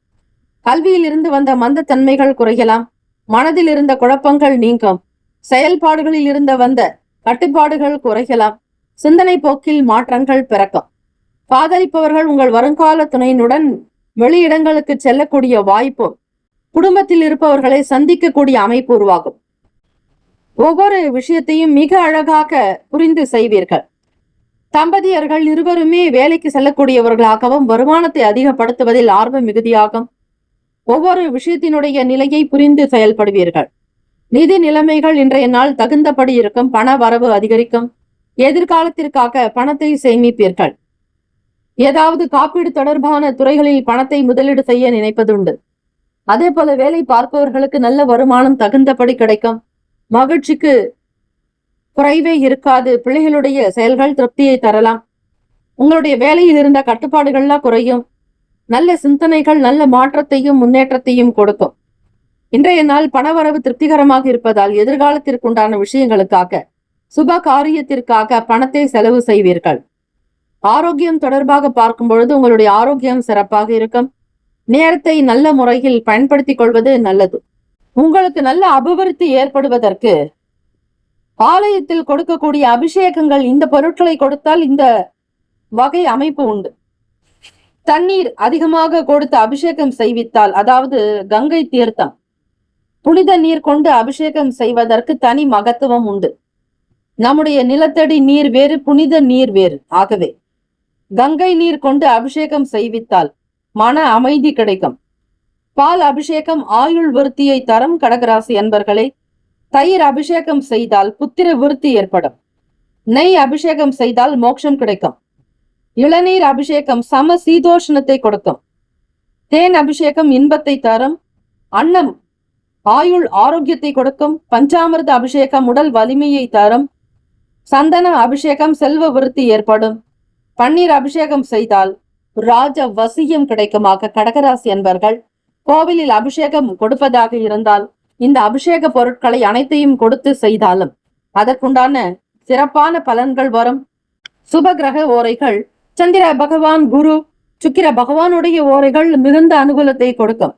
கல்வியில் இருந்து வந்த மந்த தன்மைகள் குறையலாம். மனதில் இருந்த குழப்பங்கள் நீங்கும். செயல்பாடுகளில் இருந்த வந்த கட்டுப்பாடுகள் குறையலாம். சிந்தனை போக்கில் மாற்றங்கள் பிறக்கும். காதலிப்பவர்கள் உங்கள் வருங்கால துணையினுடன் வெளியிடங்களுக்கு செல்லக்கூடிய வாய்ப்பு, குடும்பத்தில் இருப்பவர்களை சந்திக்கக்கூடிய அமைப்பு உருவாகும். ஒவ்வொரு விஷயத்தையும் மிக அழகாக புரிந்து செய்வீர்கள். தம்பதியர்கள் இருவருமே வேலைக்கு செல்லக்கூடியவர்களாகவும் வருமானத்தை அதிகப்படுத்துவதில் ஆர்வம் மிகுதியாகும். ஒவ்வொரு விஷயத்தினுடைய நிலையை புரிந்து செயல்படுவீர்கள். நிதி நிலைமைகள் இன்றைய நாள் தகுந்தபடி இருக்கும். பண வரவு அதிகரிக்கும். எதிர்காலத்திற்காக பணத்தை சேமிப்பீர்கள். ஏதாவது காப்பீடு தொடர்பான துறைகளில் பணத்தை முதலீடு செய்ய நினைப்பதுண்டு. அதே போல வேலை பார்ப்பவர்களுக்கு நல்ல வருமானம் தகுந்தபடி கிடைக்கும். மகிழ்ச்சிக்கு குறைவே இருக்காது. பிள்ளைகளுடைய செயல்கள் திருப்தியை தரலாம். உங்களுடைய வேலையில் இருந்த கட்டுப்பாடுகள்லாம் குறையும். நல்ல சிந்தனைகள் நல்ல மாற்றத்தையும் முன்னேற்றத்தையும் கொடுக்கும். இன்றைய நாள் பணவரவு திருப்திகரமாக இருப்பதால் எதிர்காலத்திற்குண்டான விஷயங்களுக்காக, சுப காரியத்திற்காக பணத்தை செலவு செய்வீர்கள். ஆரோக்கியம் தொடர்பாக பார்க்கும் பொழுது உங்களுடைய ஆரோக்கியம் சிறப்பாக இருக்கும். நேரத்தை நல்ல முறையில் பயன்படுத்திக் கொள்வது நல்லது. உங்களுக்கு நல்ல அபிவிருத்தி ஏற்படுவதற்கு ஆலயத்தில் கொடுக்கக்கூடிய அபிஷேகங்கள், இந்த பொருட்களை கொடுத்தால் இந்த வகை அமைப்பு உண்டு. தண்ணீர் அதிகமாக கொடுத்து அபிஷேகம் செய்வித்தால், அதாவது கங்கை தீர்த்தம், புனித நீர் கொண்டு அபிஷேகம் செய்வதற்கு தனி மகத்துவம் உண்டு. நம்முடைய நிலத்தடி நீர் வேறு, புனித நீர் வேறு. ஆகவே கங்கை நீர் கொண்டு அபிஷேகம் செய்வித்தால் மன அமைதி கிடைக்கும். பால் அபிஷேகம் ஆயுள் விருத்தியை தரும். கடகராசி அன்பர்களே, தயிர் அபிஷேகம் செய்தால் புத்திர விருத்தி ஏற்படும். நெய் அபிஷேகம் செய்தால் மோட்சம் கிடைக்கும். இளநீர் அபிஷேகம் சம சீதோஷ்ணத்தை கொடுக்கும். தேன் அபிஷேகம் இன்பத்தை தரும். அன்னம் ஆயுள் ஆரோக்கியத்தை கொடுக்கும். பஞ்சாமிர்த அபிஷேகம் உடல் வலிமையை தரும். சந்தன அபிஷேகம் செல்வ விருத்தி ஏற்படும். பன்னீர் அபிஷேகம் செய்தால் ராஜ வசியம் கிடைக்குமாக. கடகராசி அன்பர்கள், கோவிலில் அபிஷேகம் கொடுப்பதாக இருந்தால் இந்த அபிஷேக பொருட்களை அனைத்தையும் கொடுத்து செய்தாலும் அதற்குண்டான சிறப்பான பலன்கள் வரும். சுப கிரக ஓரைகள், சந்திர பகவான், குரு, சுக்கிர பகவானுடைய ஓரைகள் மிகுந்த அனுகூலத்தை கொடுக்கும்.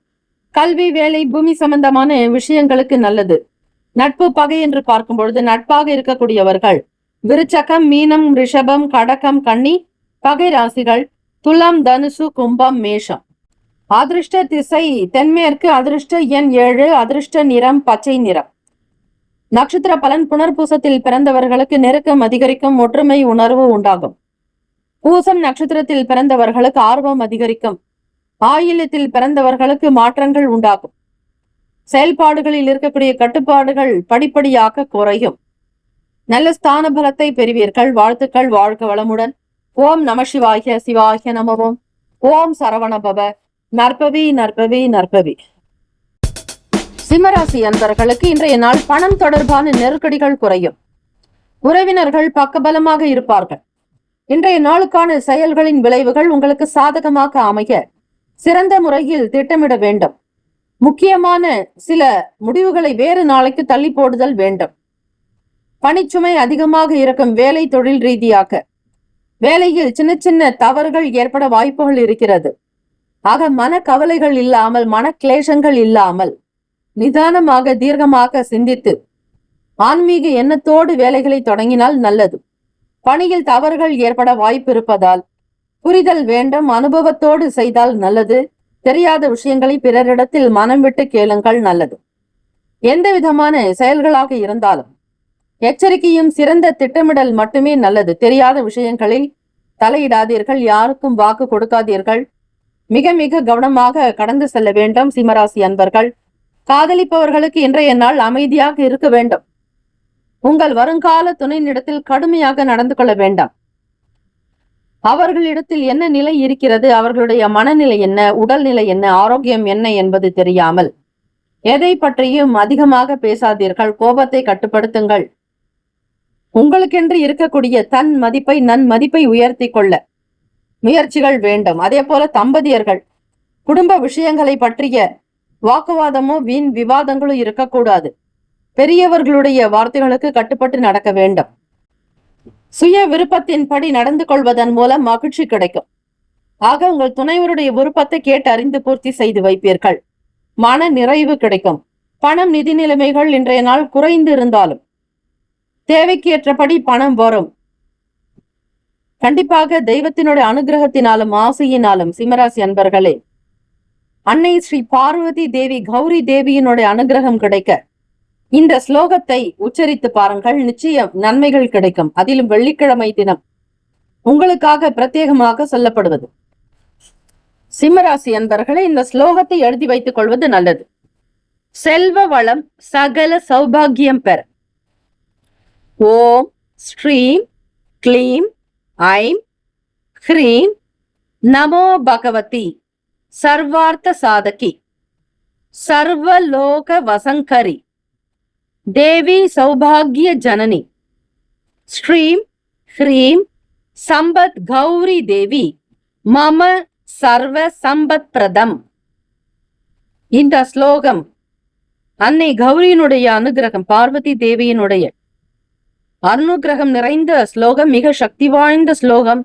கல்வி, வேலை, பூமி சம்பந்தமான விஷயங்களுக்கு நல்லது. நட்பு, பகை என்று பார்க்கும் பொழுது நட்பாக இருக்கக்கூடியவர்கள் விருச்சகம், மீனம், ரிஷபம், கடகம், கன்னி பகை ராசிகள் துலாம், தனுசு, கும்பம், மேஷம். அதிர்ஷ்ட திசை தென்மேற்கு. அதிர்ஷ்ட எண் 7. அதிர்ஷ்ட நிறம் பச்சை நிறம். நட்சத்திர பலன் புனர்பூசத்தில் பிறந்தவர்களுக்கு நெருக்கம் அதிகரிக்கும். ஒற்றுமை உணர்வு உண்டாகும். பூசம் நட்சத்திரத்தில் பிறந்தவர்களுக்கு ஆர்வம் அதிகரிக்கும். ஆயில்யத்தில் பிறந்தவர்களுக்கு மாற்றங்கள் உண்டாகும். செயல்பாடுகளில் இருக்கக்கூடிய கட்டுப்பாடுகள் படிப்படியாக குறையும். நல்ல ஸ்தான பலத்தை பெறுவீர்கள். வாழ்த்துக்கள். வாழ்க வளமுடன். ஓம் நம சிவாய. சிவாய நமவோம். ஓம் சரவணபவ. நற்பவி நற்பவி நற்பவி. சிம்மராசி அன்பர்களுக்கு இன்றைய நாள் பணம் தொடர்பான நெருக்கடிகள் குறையும். உறவினர்கள் பக்கபலமாக இருப்பார்கள். இன்றைய நாளுக்கான செயல்களின் விளைவுகள் உங்களுக்கு சாதகமாக அமைய சிறந்த முறையில் திட்டமிட வேண்டும். முக்கியமான சில முடிவுகளை வேறு நாளைக்கு தள்ளி போடுதல் வேண்டும். பணிச்சுமை அதிகமாக இருக்கும். வேலை தொழில் ரீதியாக வேலையில் சின்ன சின்ன தவறுகள் ஏற்பட வாய்ப்புகள் இருக்கிறது. ஆக மன கவலைகள் இல்லாமல், மன கிளேசங்கள் இல்லாமல் நிதானமாக தீர்க்கமாக சிந்தித்து ஆன்மீக எண்ணத்தோடு வேலைகளை தொடங்கினால் நல்லது. பணியில் தவறுகள் ஏற்பட வாய்ப்பு இருப்பதால் புரிதல் வேண்டும். அனுபவத்தோடு செய்தால் நல்லது. தெரியாத விஷயங்களை பிறரிடத்தில் மனம் விட்டு கேளுங்கள், நல்லது. எந்த விதமான செயல்களாக இருந்தாலும் எச்சரிக்கையும் சிறந்த திட்டமிடல் மட்டுமே நல்லது. தெரியாத விஷயங்களில் தலையிடாதீர்கள். யாருக்கும் வாக்கு கொடுக்காதீர்கள். மிக மிக கவனமாக கடந்து செல்ல வேண்டும். சிம்மராசி அன்பர்கள், காதலிப்பவர்களுக்கு இன்றைய நாள் அமைதியாக இருக்க வேண்டும். உங்கள் வருங்கால துணையினிடத்தில் கடுமையாக நடந்து கொள்ள வேண்டாம். அவர்களிடத்தில் என்ன நிலை இருக்கிறது, அவர்களுடைய மனநிலை என்ன, உடல்நிலை என்ன, ஆரோக்கியம் என்ன என்பது தெரியாமல் எதை பற்றியும் அதிகமாக பேசாதீர்கள். கோபத்தை கட்டுப்படுத்துங்கள். உங்களுக்கென்று இருக்கக்கூடிய தன் மதிப்பை நன்மதிப்பை உயர்த்தி கொள்ள முயற்சிகள் வேண்டும். அதே போல தம்பதியர்கள் குடும்ப விஷயங்களை பற்றிய வாக்குவாதமோ வீண் விவாதங்களோ இருக்கக்கூடாது. பெரியவர்களுடைய வார்த்தைகளுக்கு கட்டுப்பட்டு நடக்க வேண்டும். சுய விருப்பத்தின்படி நடந்து கொள்வதன் மூலம் மகிழ்ச்சி கிடைக்கும். ஆக உங்கள் துணைவருடைய விருப்பத்தை கேட்டு அறிந்து பூர்த்தி செய்து வைப்பீர்கள். மன நிறைவு கிடைக்கும். பணம் நிதி நிலைமைகள் இன்றைய நாள் குறைந்து இருந்தாலும் தேவைக்கு ஏற்றபடி பணம் வரும். கண்டிப்பாக தெய்வத்தினுடைய அனுகிரகத்தினாலும் ஆசையினாலும் சிம்மராசி அன்பர்களே, அன்னை ஸ்ரீ பார்வதி தேவி கௌரி தேவியினுடைய அனுகிரகம் கிடைக்க இந்த ஸ்லோகத்தை உச்சரித்து பாருங்கள். நிச்சயம் நன்மைகள் கிடைக்கும். அதிலும் வெள்ளிக்கிழமை தினம் உங்களுக்காக பிரத்யேகமாக சொல்லப்படுவது. சிம்மராசி அன்பர்களே, இந்த ஸ்லோகத்தை எழுதி வைத்துக் கொள்வது நல்லது. செல்வ வளம் சகல சௌபாகியம் பெற ஓம் ஸ்ரீம் க்ளீம் ஐம் ஹ்ரீம் நமோ பகவதி சர்வார்த்த சாதகி சர்வலோக வசங்கரி தேவி சௌபாகிய ஜனனி ஸ்ரீம் ஹ்ரீம் சம்பத் கௌரி தேவி மம சர்வ சம்பத் பிரதம். இந்த ஸ்லோகம் அன்னை கௌரியினுடைய அனுகிரகம், பார்வதி தேவியினுடைய அனுகிரகம் நிறைந்த ஸ்லோகம், மிக சக்தி வாய்ந்த ஸ்லோகம்.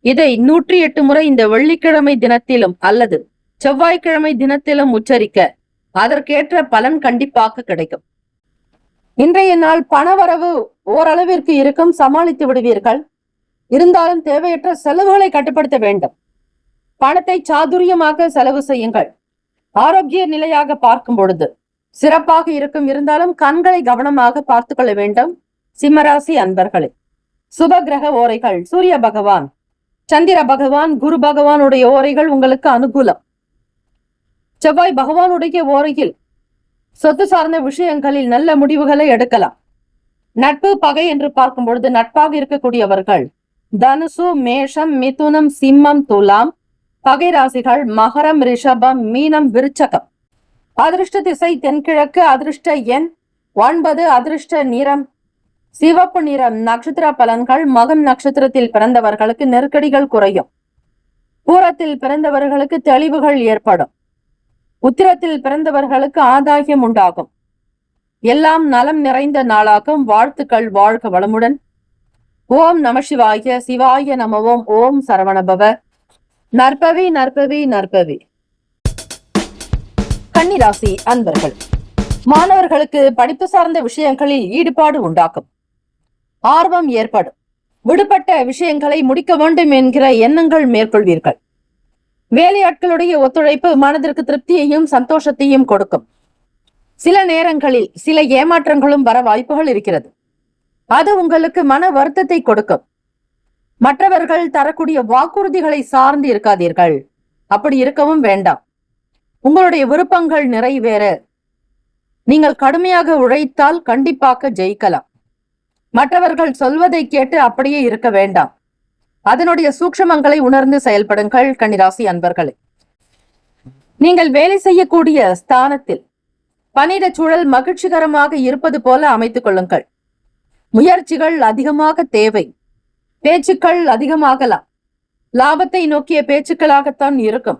இதை 108 முறை இந்த வெள்ளிக்கிழமை தினத்திலும் அல்லது செவ்வாய்க்கிழமை தினத்திலும் உச்சரிக்க அதற்கேற்ற பலன் கண்டிப்பாக கிடைக்கும். இன்றைய நாள் பணவரவு ஓரளவிற்கு இருக்கும், சமாளித்து விடுவீர்கள். இருந்தாலும் தேவையற்ற செலவுகளை கட்டுப்படுத்த வேண்டும். பணத்தை சாதுரியமாக செலவு செய்யுங்கள். ஆரோக்கிய நிலையாக பார்க்கும் பொழுது சிறப்பாக இருக்கும். இருந்தாலும் கண்களை கவனமாக பார்த்து கொள்ள வேண்டும். சிம்மராசி அன்பர்களே, சுப கிரக ஓரைகள் சூரிய பகவான், சந்திர பகவான், குரு பகவானுடைய ஓரைகள் உங்களுக்கு அனுகூலம். செவ்வாய் பகவானுடைய ஓரையில் சொத்து சார்ந்த விஷயங்களில் நல்ல முடிவுகளை எடுக்கலாம். நட்பு பகை என்று பார்க்கும் பொழுது நட்பாக இருக்கக்கூடியவர்கள் தனுசு, மேஷம், மிதுனம், சிம்மம், துலாம். பகை ராசிகள் மகரம், ரிஷபம், மீனம், விருச்சகம். அதிர்ஷ்ட திசை தென்கிழக்கு. அதிர்ஷ்ட எண் 9. அதிர்ஷ்ட நிறம் சிவப்பு நிறம். நட்சத்திர பலன்கள்: மகம் நட்சத்திரத்தில் பிறந்தவர்களுக்கு நெருக்கடிகள் குறையும். பூரத்தில் பிறந்தவர்களுக்கு தெளிவுகள் ஏற்படும். உத்திரத்தில் பிறந்தவர்களுக்கு ஆதாயம் உண்டாகும். எல்லாம் நலம் நிறைந்த நாளாகும். வாழ்த்துக்கள். வாழ்க வளமுடன். ஓம் நம சிவாய. சிவாய நமவோம். ஓம் சரவணபவ. நற்பவி நற்பவி நற்பவி. கன்னிராசி அன்பர்கள், மாணவர்களுக்கு படிப்பு சார்ந்த விஷயங்களில் ஈடுபாடு உண்டாக்கும். ஆர்வம் ஏற்படும். விடுபட்ட விஷயங்களை முடிக்க வேண்டும் என்கிற எண்ணங்கள் மேற்கொள்வீர்கள். வேலையாட்களுடைய ஒத்துழைப்பு மனதிற்கு திருப்தியையும் சந்தோஷத்தையும் கொடுக்கும். சில நேரங்களில் சில ஏமாற்றங்களும் வர வாய்ப்புகள் இருக்கிறது. அது உங்களுக்கு மன வருத்தத்தை கொடுக்கும். மற்றவர்கள் தரக்கூடிய வாக்குறுதிகளை சார்ந்து இருக்காதீர்கள். அப்படி இருக்கவும் வேண்டாம். உங்களுடைய விருப்பங்கள் நிறைவேற நீங்கள் கடுமையாக உழைத்தால் கண்டிப்பாக ஜெயிக்கலாம். மற்றவர்கள் சொல்வதை கேட்டு அப்படியே இருக்க வேண்டாம். அதனுடைய சூக்ஷ்மங்களை உணர்ந்து செயல்படுங்கள். கன்னிராசி அன்பர்களே, நீங்கள் வேலை செய்யக்கூடிய ஸ்தானத்தில் பணியிட சூழல் மகிழ்ச்சிகரமாக இருப்பது போல அமைத்துக் கொள்ளுங்கள். முயற்சிகள் அதிகமாக தேவை. பேச்சுக்கள் அதிகமாகலாம். லாபத்தை நோக்கிய பேச்சுக்களாகத்தான் இருக்கும்.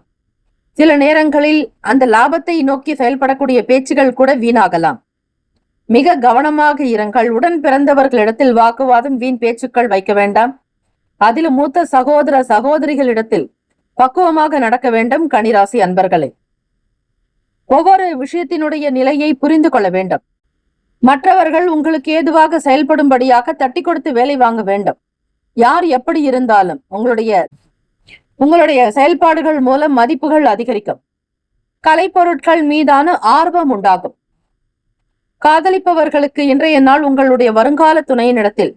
சில நேரங்களில் அந்த லாபத்தை நோக்கி செயல்படக்கூடிய பேச்சுகள் கூட வீணாகலாம். மிக கவனமாக இருங்கள். உடன் பிறந்தவர்களிடத்தில் வாக்குவாதம், வீண் பேச்சுக்கள் வைக்க வேண்டாம். அதிலும் மூத்த சகோதர சகோதரிகளிடத்தில் பக்குவமாக நடக்க வேண்டும். கன்னிராசி அன்பர்களே, ஒவ்வொரு விஷயத்தினுடைய நிலையை புரிந்து கொள்ள வேண்டும். மற்றவர்கள் உங்களுக்கு ஏதுவாக செயல்படும்படியாக தட்டி கொடுத்து வேலை வாங்க வேண்டும். யார் எப்படி இருந்தாலும் உங்களுடைய செயல்பாடுகள் மூலம் மதிப்புகள் அதிகரிக்கும். கலைப்பொருட்கள் மீதான ஆர்வம் உண்டாகும். காதலிப்பவர்களுக்கு இன்றைய நாள் உங்களுடைய வருங்கால துணையினிடத்தில்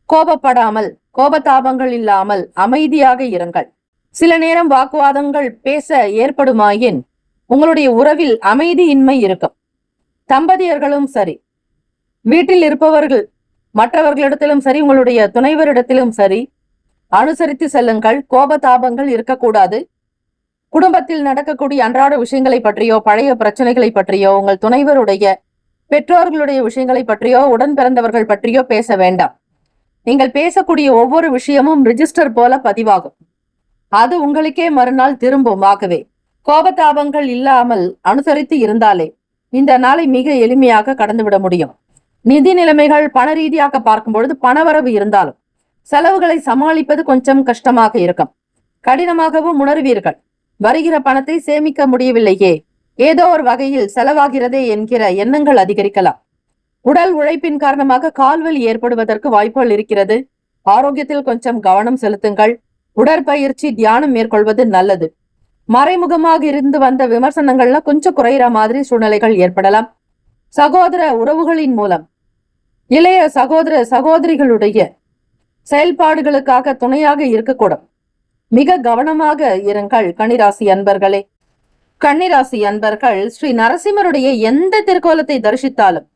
கோபப்படாமல், கோபதாபங்கள் இல்லாமல் அமைதியாக இருங்கள். சில நேரம் வாக்குவாதங்கள் பேச ஏற்படுமாயின் உங்களுடைய உறவில் அமைதியின்மை இருக்கும். தம்பதியர்களும் சரி, வீட்டில் இருப்பவர்கள் மற்றவர்களிடத்திலும் சரி, உங்களுடைய துணைவரிடத்திலும் சரி, அனுசரித்து செல்லுங்கள். கோபதாபங்கள் இருக்கக்கூடாது. குடும்பத்தில் நடக்கக்கூடிய அன்றாட விஷயங்களை பற்றியோ, பழைய பிரச்சனைகளை பற்றியோ, உங்கள் துணைவருடைய பெற்றோர்களுடைய விஷயங்களை பற்றியோ, உடன் பிறந்தவர்கள் பற்றியோ பேச வேண்டாம். நீங்கள் பேசக்கூடிய ஒவ்வொரு விஷயமும் ரிஜிஸ்டர் போல பதிவாகும். அது உங்களுக்கே மறுநாள் திரும்பும். ஆகவே கோபதாபங்கள் இல்லாமல் அனுசரித்து இருந்தாலே இந்த நாளை மிக எளிமையாக கடந்துவிட முடியும். நிதி நிலைமைகள் பண ரீதியாக பார்க்கும் பொழுது பணவரவு இருந்தாலும் செலவுகளை சமாளிப்பது கொஞ்சம் கஷ்டமாக இருக்கும். கடினமாகவும் உணர்வீர்கள். வருகிற பணத்தை சேமிக்க முடியவில்லையே, ஏதோ ஒரு வகையில் செலவாகிறதே என்கிற எண்ணங்கள் அதிகரிக்கலாம். உடல் உழைப்பின் காரணமாக கால்வலி ஏற்படுவதற்கு வாய்ப்புகள் இருக்கிறது. ஆரோக்கியத்தில் கொஞ்சம் கவனம் செலுத்துங்கள். உடற்பயிற்சி, தியானம் மேற்கொள்வது நல்லது. மறைமுகமாக இருந்து வந்த விமர்சனங்கள்ல கொஞ்சம் குறையிற மாதிரி சூழ்நிலைகள் ஏற்படலாம். சகோதர உறவுகளின் மூலம் இளைய சகோதர சகோதரிகளுடைய செயல்பாடுகளுக்காக துணையாக இருக்கக்கூடும். மிக கவனமாக இருங்கள் கன்னிராசி அன்பர்களே. கன்னிராசி அன்பர்கள் ஸ்ரீ நரசிம்மருடைய எந்த திருக்கோலத்தை தரிசித்தாலும்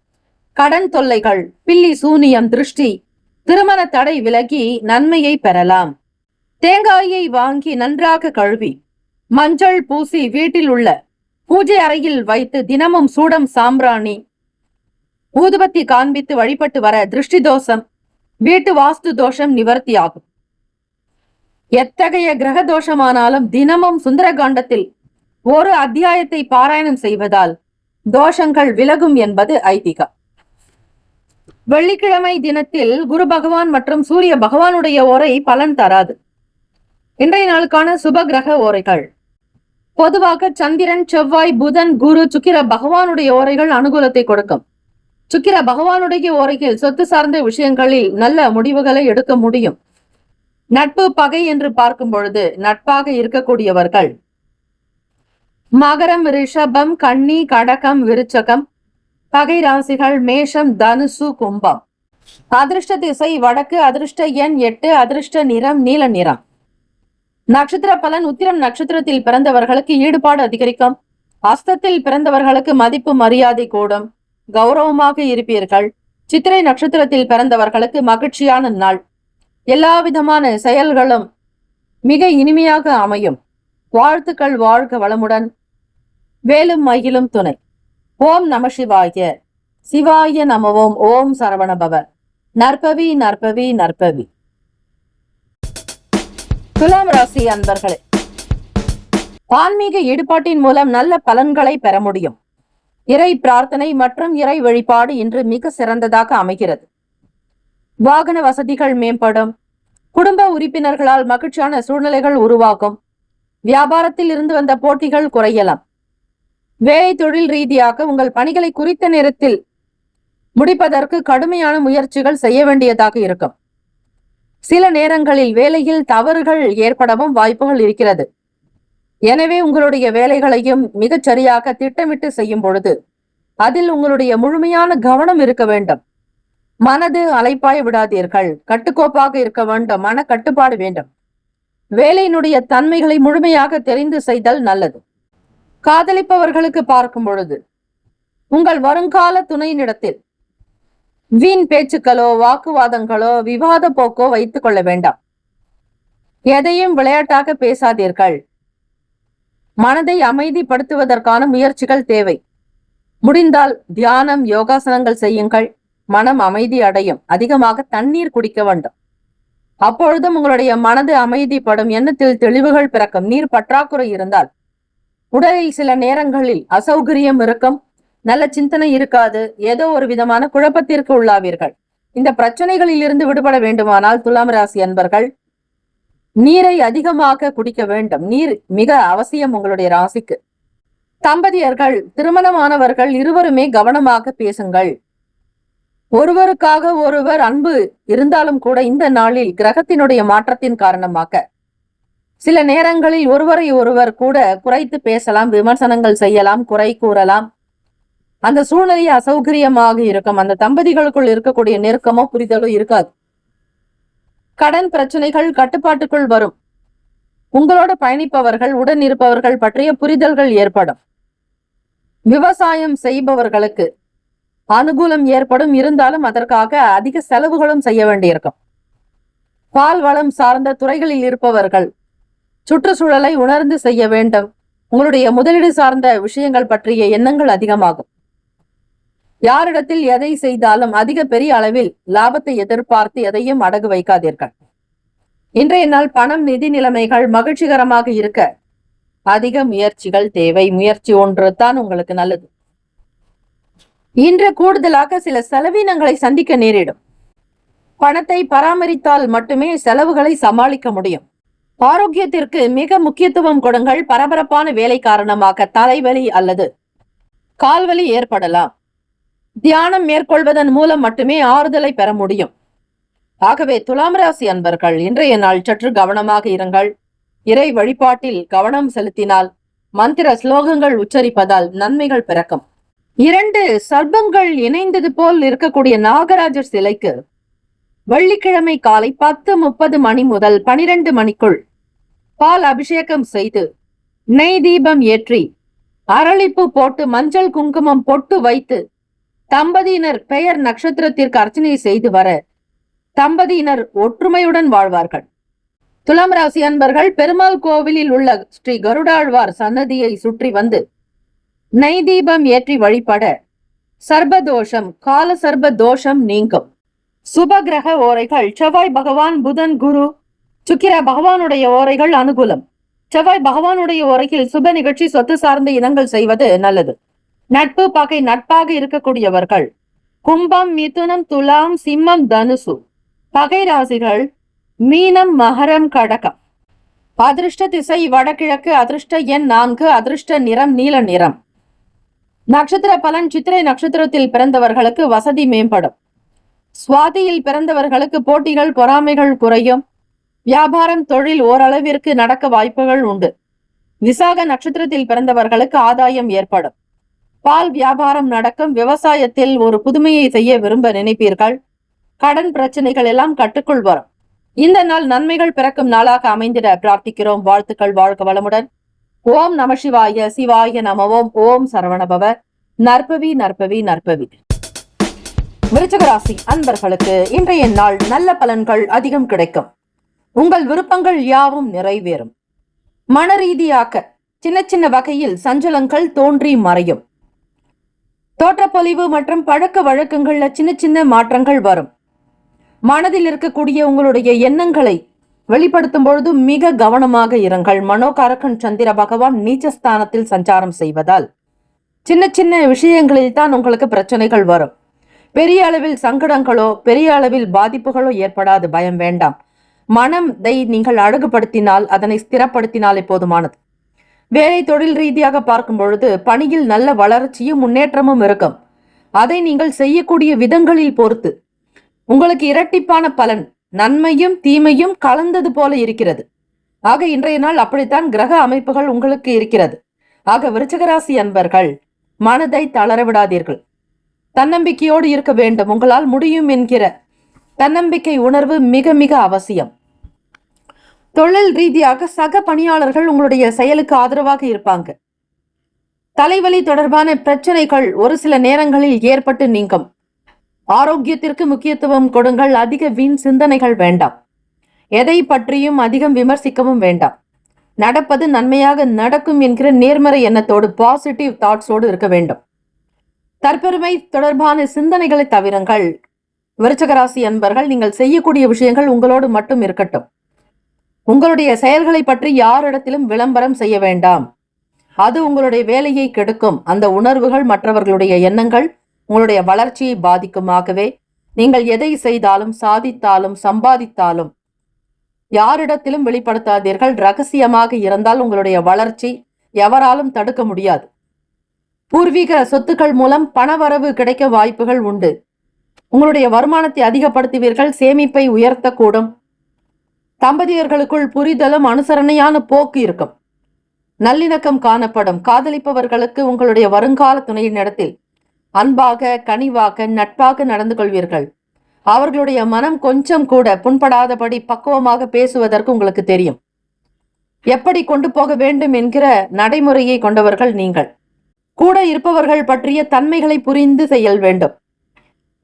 கடன் தொல்லைகள், பில்லி சூனியம், திருஷ்டி, திருமண தடை விலகி நன்மையை பெறலாம். தேங்காயை வாங்கி நன்றாக கழுவி மஞ்சள் பூசி வீட்டில் உள்ள பூஜை அறையில் வைத்து தினமும் சூடம், சாம்பிராணி, ஊதுபத்தி காண்பித்து வழிபட்டு வர திருஷ்டி தோஷம், வீட்டு வாஸ்து தோஷம் நிவர்த்தியாகும். எத்தகைய கிரக தோஷமானாலும் தினமும் சுந்தரகாண்டத்தில் ஒரு அத்தியாயத்தை பாராயணம் செய்வதால் தோஷங்கள் விலகும் என்பது ஐதீகம். வெள்ளிக்கிழமை தினத்தில் குரு பகவான் மற்றும் சூரிய பகவானுடைய ஓரை பலன் தராது. இன்றைய நாளுக்கான சுப கிரக ஓரைகள். பொதுவாக சந்திரன், செவ்வாய், புதன், குரு, சுக்கிர பகவானுடைய ஓரைகள் அனுகூலத்தை கொடுக்கும். சுக்கிர பகவானுடைய ஓரையில் சொத்து சார்ந்த விஷயங்களில் நல்ல முடிவுகளை எடுக்க முடியும். நட்பு, பகை என்று பார்க்கும் பொழுது நட்பாக இருக்கக்கூடியவர்கள் மகரம், ரிஷபம், கன்னி, கடகம், விருச்சகம். பகை ராசிகள் மேஷம், தனுசு, கும்பம். அதிர்ஷ்ட திசை வடக்கு. அதிர்ஷ்ட எண் 8. அதிர்ஷ்ட நிறம் நீல நிறம். நட்சத்திர பலன். உத்திரம் நட்சத்திரத்தில் பிறந்தவர்களுக்கு ஈடுபாடு அதிகரிக்கும். அஸ்தத்தில் பிறந்தவர்களுக்கு மதிப்பு மரியாதை கூடும். கௌரவமாக இருப்பீர்கள். சித்திரை நட்சத்திரத்தில் பிறந்தவர்களுக்கு மகிழ்ச்சியான நாள். எல்லா விதமான செயல்களும் மிக இனிமையாக அமையும். வாழ்த்துக்கள். வாழ்க வளமுடன். வேலும் மயிலும் துணை. ஓம் நம சிவாய. சிவாய நமவோம். ஓம் சரவணபவ. நற்பவி நற்பவி நற்பவி. துலாம் ராசி அன்பர்களே, ஆன்மீக ஈடுபாட்டின் மூலம் நல்ல பலன்களை பெற முடியும். இறை பிரார்த்தனை மற்றும் இறை வழிபாடு இன்று மிக சிறந்ததாக அமைகிறது. வாகன வசதிகள் மேம்படும். குடும்ப உறுப்பினர்களால் மகிழ்ச்சியான சூழ்நிலைகள் உருவாகும். வியாபாரத்தில் இருந்து வந்த போட்டிகள் குறையலாம். வேலை தொழில் ரீதியாக உங்கள் பணிகளை குறித்த நேரத்தில் முடிப்பதற்கு கடுமையான முயற்சிகள் செய்ய வேண்டியதாக இருக்கும். சில நேரங்களில் வேலையில் தவறுகள் ஏற்படவும் வாய்ப்புகள் இருக்கிறது. எனவே உங்களுடைய வேலைகளையும் மிகச் சரியாக திட்டமிட்டு செய்யும் பொழுது அதில் உங்களுடைய முழுமையான கவனம் இருக்க வேண்டும். மனது அலைப்பாய விடாதீர்கள். கட்டுக்கோப்பாக இருக்க வேண்டும். மன கட்டுப்பாடு வேண்டும். வேலையினுடைய தன்மைகளை முழுமையாக தெரிந்து செய்தல் நல்லது. காதலிப்பவர்களுக்கு பார்க்கும் பொழுது உங்கள் வருங்கால துணையினிடத்தில் வீண் பேச்சுக்களோ, வாக்குவாதங்களோ, விவாத போக்கோ வைத்துக் கொள்ள வேண்டாம். எதையும் விளையாட்டாக பேசாதீர்கள். மனதை அமைதிப்படுத்துவதற்கான முயற்சிகள் தேவை. முடிந்தால் தியானம், யோகாசனங்கள் செய்யுங்கள். மனம் அமைதி அடையும். அதிகமாக தண்ணீர் குடிக்க வேண்டும். அப்பொழுதும் உங்களுடைய மனது அமைதிப்படும். எண்ணத்தில் தெளிவுகள் பிறக்கும். நீர் பற்றாக்குறை இருந்தால் உடலில் சில நேரங்களில் அசௌகரியம் இருக்கும். நல்ல சிந்தனை இருக்காது. ஏதோ ஒரு விதமான குழப்பத்திற்கு உள்ளாவீர்கள். இந்த பிரச்சனைகளில் இருந்து விடுபட வேண்டுமானால் துலாம் ராசி அன்பர்கள் நீரை அதிகமாக குடிக்க வேண்டும். நீர் மிக அவசியம் உங்களுடைய ராசிக்கு. தம்பதியர்கள், திருமணமானவர்கள் இருவருமே கவனமாக பேசுங்கள். ஒருவருக்காக ஒருவர் அன்பு இருந்தாலும் கூட இந்த நாளில் கிரகத்தினுடைய மாற்றத்தின் காரணமாக சில நேரங்களில் ஒருவரை ஒருவர் கூட குறைத்து பேசலாம், விமர்சனங்கள் செய்யலாம், குறை கூறலாம். அந்த சூழ்நிலை அசௌகரியமாக இருக்கும். அந்த தம்பதிகளுக்குள் இருக்கக்கூடிய நெருக்கமோ புரிதலோ இருக்காது. கடன் பிரச்சனைகள் கட்டுப்பாட்டுக்குள் வரும். உங்களோடு பயணிப்பவர்கள், உடன் இருப்பவர்கள் பற்றிய புரிதல்கள் ஏற்படும். விவசாயம் செய்பவர்களுக்கு அனுகூலம் ஏற்படும். இருந்தாலும் அதற்காக அதிக செலவுகளும் செய்ய வேண்டியிருக்கும். பால் வளம் சார்ந்த துறைகளில் இருப்பவர்கள் சுற்றுச்சூழலை உணர்ந்து செய்ய வேண்டும். உங்களுடைய முதலீடு சார்ந்த விஷயங்கள் பற்றிய எண்ணங்கள் அதிகமாகும். யாரிடத்தில் எதை செய்தாலும் அதிக பெரிய அளவில் லாபத்தை எதிர்பார்த்து எதையும் அடகு வைக்காதீர்கள். இன்றைய நாள் பணம், நிதி நிலைமைகள் மகிழ்ச்சிகரமாக இருக்க அதிக முயற்சிகள் தேவை. முயற்சி ஒன்று தான் உங்களுக்கு நல்லது. இன்று கூடுதலாக சில செலவினங்களை சந்திக்க நேரிடும். பணத்தை பராமரித்தால் மட்டுமே செலவுகளை சமாளிக்க முடியும். ஆரோக்கியத்திற்கு மிக முக்கியத்துவம் கொடுங்கள். பரபரப்பான வேலை காரணமாக தலைவலி அல்லது கால்வலி ஏற்படலாம். தியானம் மேற்கொள்வதன் மூலம் மட்டுமே ஆறுதலை பெற முடியும். ஆகவே துலாம் ராசி அன்பர்கள் இன்றைய நாள் சற்று கவனமாக இருங்கள். இறை வழிபாட்டில் கவனம் செலுத்தினால், மந்திர ஸ்லோகங்கள் உச்சரிப்பதால் நன்மைகள் பிறக்கும். 2 சர்ப்பங்கள் இணைந்தது போல் இருக்கக்கூடிய நாகராஜர் சிலைக்கு வெள்ளிக்கிழமை காலை 10:30 மணி முதல் 12 மணிக்குள் பால் அபிஷேகம் செய்து நெய் தீபம் ஏற்றி அரளிப்பூ போட்டு மஞ்சள் குங்குமம் பொட்டு வைத்து தம்பதியினர் பெயர் நட்சத்திரத்திற்கு அர்ச்சனை செய்து வர தம்பதியினர் ஒற்றுமையுடன் வாழ்வார்கள். துலாம் ராசி அன்பர்கள் பெருமாள் கோவிலில் உள்ள ஸ்ரீ கருடாழ்வார் சன்னதியை சுற்றி வந்து நெய் தீபம் ஏற்றி வழிபட சர்பதோஷம், கால சர்ப தோஷம் நீங்கும். சுப கிரக ஓரைகள் செவ்வாய் பகவான், புதன், குரு, சுக்கிர பகவானுடைய ஓரைகள் அனுகூலம். செவ்வாய் பகவானுடைய ஓரையில் சுப நிகழ்ச்சி, சொத்து சார்ந்த இனங்கள் செய்வது நல்லது. நட்பு பகை நட்பாக இருக்கக்கூடியவர்கள் கும்பம், மிதுனம், துலாம், சிம்மம், தனுசு. பகை ராசிகள் மீனம், மகரம், கடகம். அதிர்ஷ்ட திசை வடகிழக்கு. அதிர்ஷ்ட எண் 4. அதிர்ஷ்ட நிறம் நீல நிறம். நட்சத்திர பலன் சித்திரை நட்சத்திரத்தில் பிறந்தவர்களுக்கு வசதி மேம்படும். சுவாதியில் பிறந்தவர்களுக்கு போட்டிகள், பொறாமைகள் குறையும். வியாபாரம், தொழில் ஓரளவிற்கு நடக்க வாய்ப்புகள் உண்டு. விசாக நட்சத்திரத்தில் பிறந்தவர்களுக்கு ஆதாயம் ஏற்படும். பால் வியாபாரம் நடக்கும். விவசாயத்தில் ஒரு புதுமையை செய்ய விரும்ப நினைப்பீர்கள். கடன் பிரச்சனைகள் எல்லாம் கட்டுக்குள் வரும். இந்த நாள் நன்மைகள் பிறக்கும் நாளாக அமைந்திட பிரார்த்திக்கிறோம். வாழ்த்துக்கள். வாழ்க வளமுடன். ஓம் நம சிவாய. சிவாய நமவோம். ஓம் சரவணபவ. நற்பவி நற்பவி நற்பவி. விருச்சிக ராசி அன்பர்களுக்கு இன்றைய நாள் நல்ல பலன்கள் அதிகம் கிடைக்கும். உங்கள் விருப்பங்கள் யாவும் நிறைவேறும். மன ரீதியாக சின்ன சின்ன வகையில் சஞ்சலங்கள் தோன்றி மறையும். தோற்றப்பொலிவு மற்றும் பழக்க வழக்கங்கள்ல சின்ன சின்ன மாற்றங்கள் வரும். மனதில் இருக்கக்கூடிய உங்களுடைய எண்ணங்களை வெளிப்படுத்தும் பொழுது மிக கவனமாக இருங்கள். மனோகாரகன் சந்திர பகவான் நீச்சஸ்தானத்தில் சஞ்சாரம் செய்வதால் சின்ன சின்ன விஷயங்களில் தான் உங்களுக்கு பிரச்சனைகள் வரும். பெரிய அளவில் சங்கடங்களோ பெரிய அளவில் பாதிப்புகளோ ஏற்படாது. பயம் வேண்டாம். மனதை நீங்கள் அழகுபடுத்தினால், அதனை ஸ்திரப்படுத்தினாலே போதுமானது. வேலை தொழில் ரீதியாக பார்க்கும் பொழுது பணியில் நல்ல வளர்ச்சியும் முன்னேற்றமும் இருக்கும். அதை நீங்கள் செய்யக்கூடிய விதங்களில் பொறுத்து உங்களுக்கு இரட்டிப்பான பலன், நன்மையும் தீமையும் கலந்தது போல இருக்கிறது. ஆக இன்றைய நாள் அப்படித்தான் கிரக அமைப்புகள் உங்களுக்கு இருக்கிறது. ஆக விருச்சிகராசி அன்பர்கள் மனதை தளர விடாதீர்கள். தன்னம்பிக்கையோடு இருக்க வேண்டும். உங்களால் முடியும் என்கிற தன்னம்பிக்கை உணர்வு மிக மிக அவசியம். தொழில் ரீதியாக சக பணியாளர்கள் உங்களுடைய செயலுக்கு ஆதரவாக இருப்பாங்க. தலைவலி தொடர்பான பிரச்சனைகள் ஒரு சில நேரங்களில் ஏற்பட்டு நீங்கும். ஆரோக்கியத்திற்கு முக்கியத்துவம் கொடுங்கள். அதிக வீண் சிந்தனைகள் வேண்டாம். எதை பற்றியும் அதிகம் விமர்சிக்கவும் வேண்டாம். நடப்பது நன்மையாக நடக்கும் என்கிற நேர்மறை எண்ணத்தோடு, பாசிட்டிவ் தாட்ஸோடு இருக்க வேண்டும். தற்பெருமை தொடர்பான சிந்தனைகளை தவிருங்கள். விருச்சிகராசி அன்பர்கள் நீங்கள் செய்யக்கூடிய விஷயங்கள் உங்களோடு மட்டும் இருக்கட்டும். உங்களுடைய செயல்களை பற்றி யாரிடத்திலும் விளம்பரம் செய்ய வேண்டாம். அது உங்களுடைய வேலையை கெடுக்கும். அந்த உணர்வுகள் மற்றவர்களுடைய எண்ணங்கள் உங்களுடைய வளர்ச்சியை பாதிக்குமாகவே நீங்கள் எதை செய்தாலும் சாதித்தாலும் சம்பாதித்தாலும் யாரிடத்திலும் வெளிப்படுத்தாதீர்கள். ரகசியமாக இருந்தால் உங்களுடைய வளர்ச்சி எவராலும் தடுக்க முடியாது. பூர்வீக சொத்துக்கள் மூலம் பணவரவு கிடைக்க வாய்ப்புகள் உண்டு. உங்களுடைய வருமானத்தை அதிகப்படுத்துவீர்கள். சேமிப்பை உயர்த்தக்கூடும். தம்பதியர்களுக்குள் புரிதலும் அனுசரணையான போக்கு இருக்கும். நல்லிணக்கம் காணப்படும். காதலிப்பவர்களுக்கு உங்களுடைய வருங்கால துணையினிடத்தில் அன்பாக, கனிவாக, நட்பாக நடந்து கொள்வீர்கள். அவர்களுடைய மனம் கொஞ்சம் கூட புண்படாதபடி பக்குவமாக பேசுவதற்கு உங்களுக்கு தெரியும். எப்படி கொண்டு போக வேண்டும் என்கிற நடைமுறையை கொண்டவர்கள் நீங்கள். கூட இருப்பவர்கள் பற்றிய தன்மைகளை புரிந்து செயல் வேண்டும்.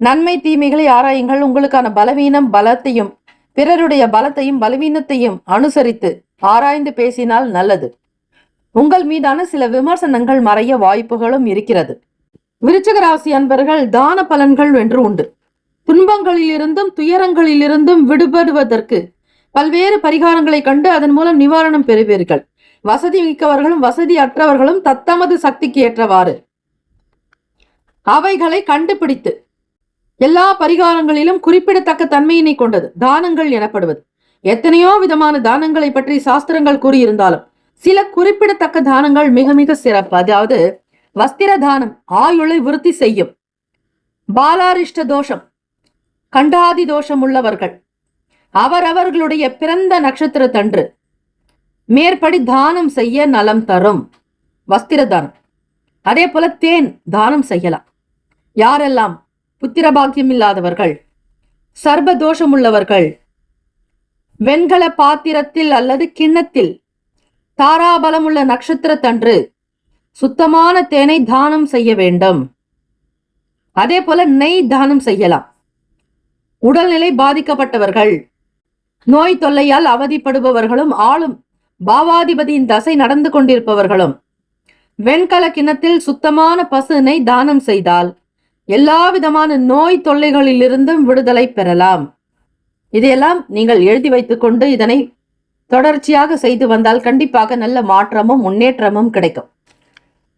நன்மை தீமைகளை ஆராயுங்கள். உங்களுக்கான பலவீனம் பலத்தையும் பிறருடைய பலத்தையும் பலவீனத்தையும் அனுசரித்து ஆராய்ந்து பேசினால் நல்லது. உங்கள் மீதான சில விமர்சனங்கள் மறைய வாய்ப்புகளும் இருக்கிறது. விருச்சிக ராசி அன்பர்கள் தான பலன்கள் என்று உண்டு. துன்பங்களிலிருந்தும் துயரங்களிலிருந்தும் விடுபடுவதற்கு பல்வேறு பரிகாரங்களை கண்டு அதன் மூலம் நிவாரணம் பெறுவீர்கள். வசதி மிக்கவர்களும் வசதி அற்றவர்களும் தத்தமது சக்திக்கு ஏற்றவாறு அவைகளை கண்டுபிடித்து எல்லா பரிகாரங்களிலும் குறிப்பிடத்தக்க தன்மையினை கொண்டது தானங்கள் எனப்படுவது. எத்தனையோ விதமான தானங்களை பற்றி சாஸ்திரங்கள் கூறியிருந்தாலும் சில குறிப்பிடத்தக்க தானங்கள் மிக மிக சிறப்பு. அதாவது வஸ்திர தானம் ஆயுளை விருத்தி செய்யும். பாலாரிஷ்ட தோஷம், கண்டாதி தோஷம் உள்ளவர்கள் அவரவர்களுடைய பிறந்த நட்சத்திரத்தன்று மேற்படி தானம் செய்ய நலம் தரும் வஸ்திர தானம். அதே போல தேன் தானம் செய்யலாம். யாரெல்லாம் புத்திர பாக்கியம் இல்லாதவர்கள், சர்ப தோஷம் உள்ளவர்கள், வெண்கல பாத்திரத்தில் அல்லது கிண்ணத்தில் தாராபலம் உள்ள நட்சத்திரத்தன்று சுத்தமான தேனை தானம் செய்ய வேண்டும். அதே போல நெய் தானம் செய்யலாம். உடல்நிலை பாதிக்கப்பட்டவர்கள், நோய் தொல்லையால் அவதிப்படுபவர்களும் ஆளும் பாவாதிபதியின் தசை நடந்து கொண்டிருப்பவர்களும் வெண்கல கிண்ணத்தில் சுத்தமான பசு நெய் தானம் செய்தால் எல்லா விதமான நோய் தொல்லைகளிலிருந்தும் விடுதலை பெறலாம். இதையெல்லாம் நீங்கள் எழுதி வைத்துக் கொண்டு இதனை தொடர்ச்சியாக செய்து வந்தால் கண்டிப்பாக நல்ல மாற்றமும் முன்னேற்றமும் கிடைக்கும்.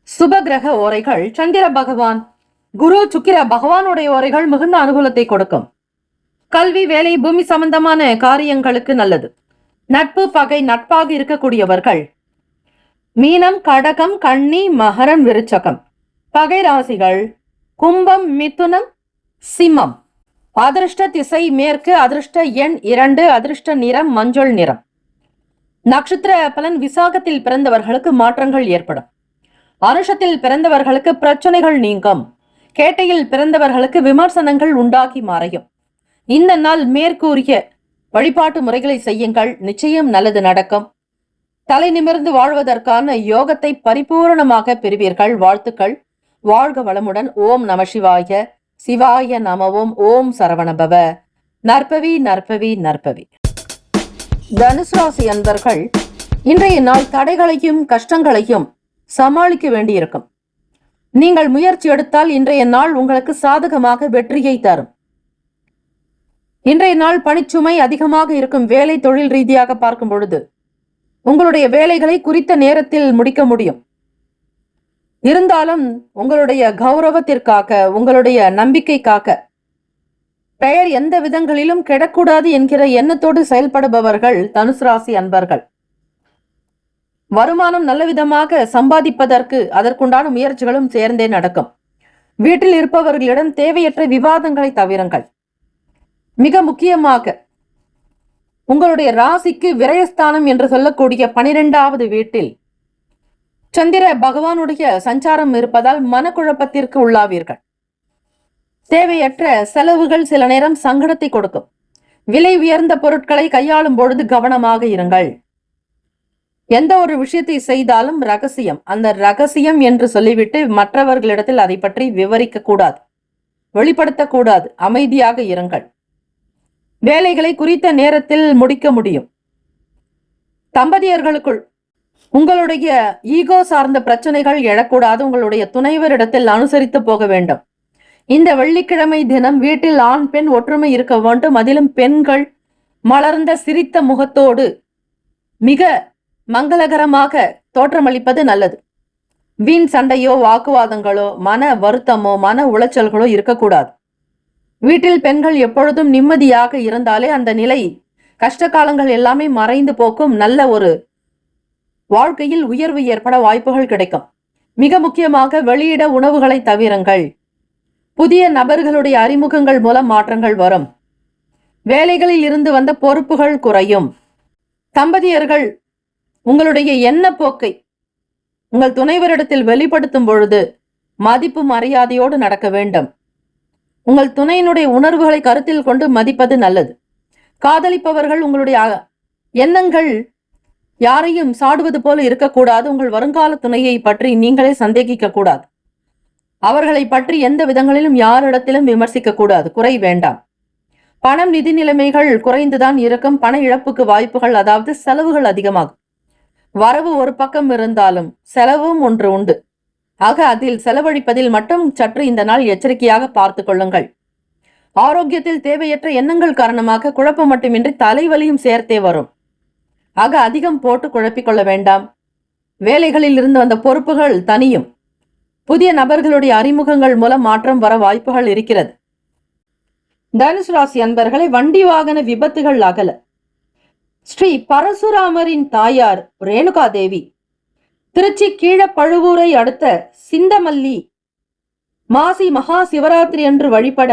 சுபகிரக ஓரைகள் சந்திர பகவான், குரு, சுக்கிர பகவானுடைய ஓரைகள் மிகுந்த அனுகூலத்தை கொடுக்கும். கல்வி, வேலை, பூமி சம்பந்தமான காரியங்களுக்கு நல்லது. நட்பு, பகை, நட்பாக இருக்கக்கூடியவர்கள் மீனம், கடகம், கன்னி, மகரம், விருச்சகம். பகை ராசிகள் கும்பம், மிதுனம், சிம்மம். அதிர்ஷ்ட திசை மேற்கு, அதிர்ஷ்ட எண் 2, அதிர்ஷ்ட நிறம் மஞ்சள் நிறம். நட்சத்திர பலன் விசாகத்தில் பிறந்தவர்களுக்கு மாற்றங்கள் ஏற்படும். அனுஷத்தில் பிறந்தவர்களுக்கு பிரச்சனைகள் நீங்கும். கேட்டையில் பிறந்தவர்களுக்கு விமர்சனங்கள் உண்டாகி மறையும். இந்த நாள் மேற்கூறிய வழிபாட்டு முறைகளை செய்யுங்கள், நிச்சயம் நல்லது நடக்கும். தலை நிமிர்ந்து வாழ்வதற்கான யோகத்தை பரிபூரணமாக பெறுவீர்கள். வாழ்த்துக்கள். வாழ்க வளமுடன். ஓம் நம சிவாய. சிவாய நமவோம். ஓம் சரவணபவ. நற்பவி நற்பவி நற்பவி. தனுசு ராசி அன்பர்கள் இன்றைய நாள் தடைகளையும் கஷ்டங்களையும் சமாளிக்க வேண்டியிருக்கும். நீங்கள் முயற்சி எடுத்தால் இன்றைய நாள் உங்களுக்கு சாதகமாக வெற்றியை தரும். இன்றைய நாள் பணிச்சுமை அதிகமாக இருக்கும். வேலை தொழில் ரீதியாக பார்க்கும் பொழுது உங்களுடைய வேலைகளை குறித்த நேரத்தில் முடிக்க முடியும். இருந்தாலும் உங்களுடைய கௌரவத்திற்காக, உங்களுடைய நம்பிக்கைக்காக, பெயர் எந்த விதங்களிலும் கெடக்கூடாது என்கிற எண்ணத்தோடு செயல்படுபவர்கள் தனுசு ராசி அன்பர்கள். வருமானம் நல்ல விதமாக சம்பாதிப்பதற்கு அதற்குண்டான முயற்சிகளும் சேர்ந்தே நடக்கும். வீட்டில் இருப்பவர்களிடம் தேவையற்ற விவாதங்களை தவிருங்கள். மிக முக்கியமாக உங்களுடைய ராசிக்கு விரயஸ்தானம் என்று சொல்லக்கூடிய 12வது வீட்டில் சந்திர பகவானுடைய சஞ்சாரம் இருப்பதால் மனக்குழப்பத்திற்கு உள்ளாவீர்கள். தேவையற்ற செலவுகள் சில நேரம் சங்கடத்தை கொடுக்கும். விலை உயர்ந்த பொருட்களை கையாளும் பொழுது கவனமாக இருங்கள். எந்த ஒரு விஷயத்தை செய்தாலும் ரகசியம், அந்த ரகசியம் என்று சொல்லிவிட்டு மற்றவர்களிடத்தில் அதை பற்றி விவரிக்க கூடாது, வெளிப்படுத்தக்கூடாது. அமைதியாக இருங்கள். வேலைகளை குறித்த நேரத்தில் முடிக்க முடியும். தம்பதியர்களுக்குள் உங்களுடைய ஈகோ சார்ந்த பிரச்சனைகள் எழக்கூடாது. உங்களுடைய துணைவரிடத்தில் அனுசரித்து போக வேண்டும். இந்த வெள்ளிக்கிழமை தினம் வீட்டில் ஆண் பெண் ஒற்றுமை இருக்க வேண்டும். அதிலும் பெண்கள் மலர்ந்த சிரித்த முகத்தோடு மிக மங்களகரமாக தோற்றமளிப்பது நல்லது. வீண் சண்டையோ வாக்குவாதங்களோ மன வருத்தமோ மன உளைச்சல்களோ இருக்கக்கூடாது. வீட்டில் பெண்கள் எப்பொழுதும் நிம்மதியாக இருந்தாலே அந்த நிலை, கஷ்ட காலங்கள் எல்லாமே மறைந்து போக்கும். நல்ல ஒரு வாழ்க்கையில் உயர்வு ஏற்பட வாய்ப்புகள் கிடைக்கும். மிக முக்கியமாக வெளியிட உணவுகளை தவிருங்கள். புதிய நபர்களுடைய அறிமுகங்கள் மூலம் மாற்றங்கள் வரும். வேலைகளில் இருந்து வந்த பொறுப்புகள் குறையும். தம்பதியர்கள் உங்களுடைய எண்ண போக்கை உங்கள் துணைவரிடத்தில் வெளிப்படுத்தும் பொழுது மதிப்பு மரியாதையோடு நடக்க வேண்டும். உங்கள் துணையினுடைய உணர்வுகளை கருத்தில் கொண்டு மதிப்பது நல்லது. காதலிப்பவர்கள் உங்களுடைய எண்ணங்கள் யாரையும் சாடுவது போல இருக்கக்கூடாது. உங்கள் வருங்கால துணையை பற்றி நீங்களே சந்தேகிக்க கூடாது. அவர்களை பற்றி எந்த விதங்களிலும் யாரிடத்திலும் விமர்சிக்க கூடாது. குறை வேண்டாம். பணம் நிதி நிலைமைகள் குறைந்துதான் இருக்கும். பண இழப்புக்கு வாய்ப்புகள், அதாவது செலவுகள் அதிகமாகும். வரவு ஒரு பக்கம் இருந்தாலும் செலவும் ஒன்று உண்டு. ஆக அதில் செலவழிப்பதில் மட்டும் சற்று இந்த நாள் எச்சரிக்கையாக பார்த்து கொள்ளுங்கள். ஆரோக்கியத்தில் தேவையற்ற எண்ணங்கள் காரணமாக குழப்பம் மட்டுமின்றி தலைவலியும் சேர்த்தே வரும். ஆக அதிகம் போட்டு குழப்பிக் கொள்ள வேண்டாம். வேலைகளில் இருந்து வந்த பொறுப்புகள் தனியும். புதிய நபர்களுடைய அறிமுகங்கள் மூலம் மாற்றம் வர வாய்ப்புகள் இருக்கிறது. தனுசு ராசி அன்பர்களை, வண்டி வாகன விபத்துகள் அகல. ஸ்ரீ பரசுராமரின் தாயார் ரேணுகா தேவி திருச்சி கீழப்பழுவூரை அடுத்த சிந்தமல்லி மாசி மகா சிவராத்திரி அன்று வழிபட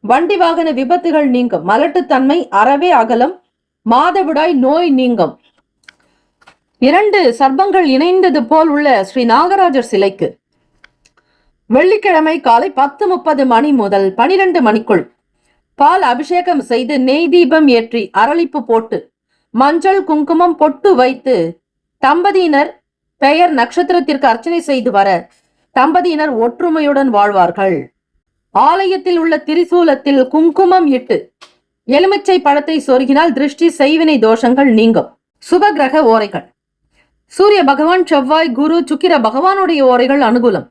வண்டி வாகன விபத்துகள் நீங்கும். மலட்டுத்தன்மை அறவே அகலம். மாதவிடாய் நோய் நீங்கும். 2 சர்ப்பங்கள் இணைந்தது போல் உள்ள ஸ்ரீ நாகராஜர் சிலைக்கு வெள்ளிக்கிழமை காலை 10:30 மணி முதல் 12 மணிக்குள் பால் அபிஷேகம் செய்து நெய் தீபம் ஏற்றி அரளிப்பு போட்டு மஞ்சள் குங்குமம் பொட்டு வைத்து தம்பதியினர் பெயர் நட்சத்திரத்திற்கு அர்ச்சனை செய்து வர தம்பதியினர் ஒற்றுமையுடன் வாழ்வார்கள். ஆலயத்தில் உள்ள திரிசூலத்தில் குங்குமம் இட்டு எலுமிச்சை பழத்தை சொருகினால் திருஷ்டி செய்வினை தோஷங்கள் நீங்கும். சுப கிரக ஓரைகள். சூரிய பகவான், செவ்வாய், குரு, சுக்கிர பகவானுடைய ஓரைகள் அனுகூலம்.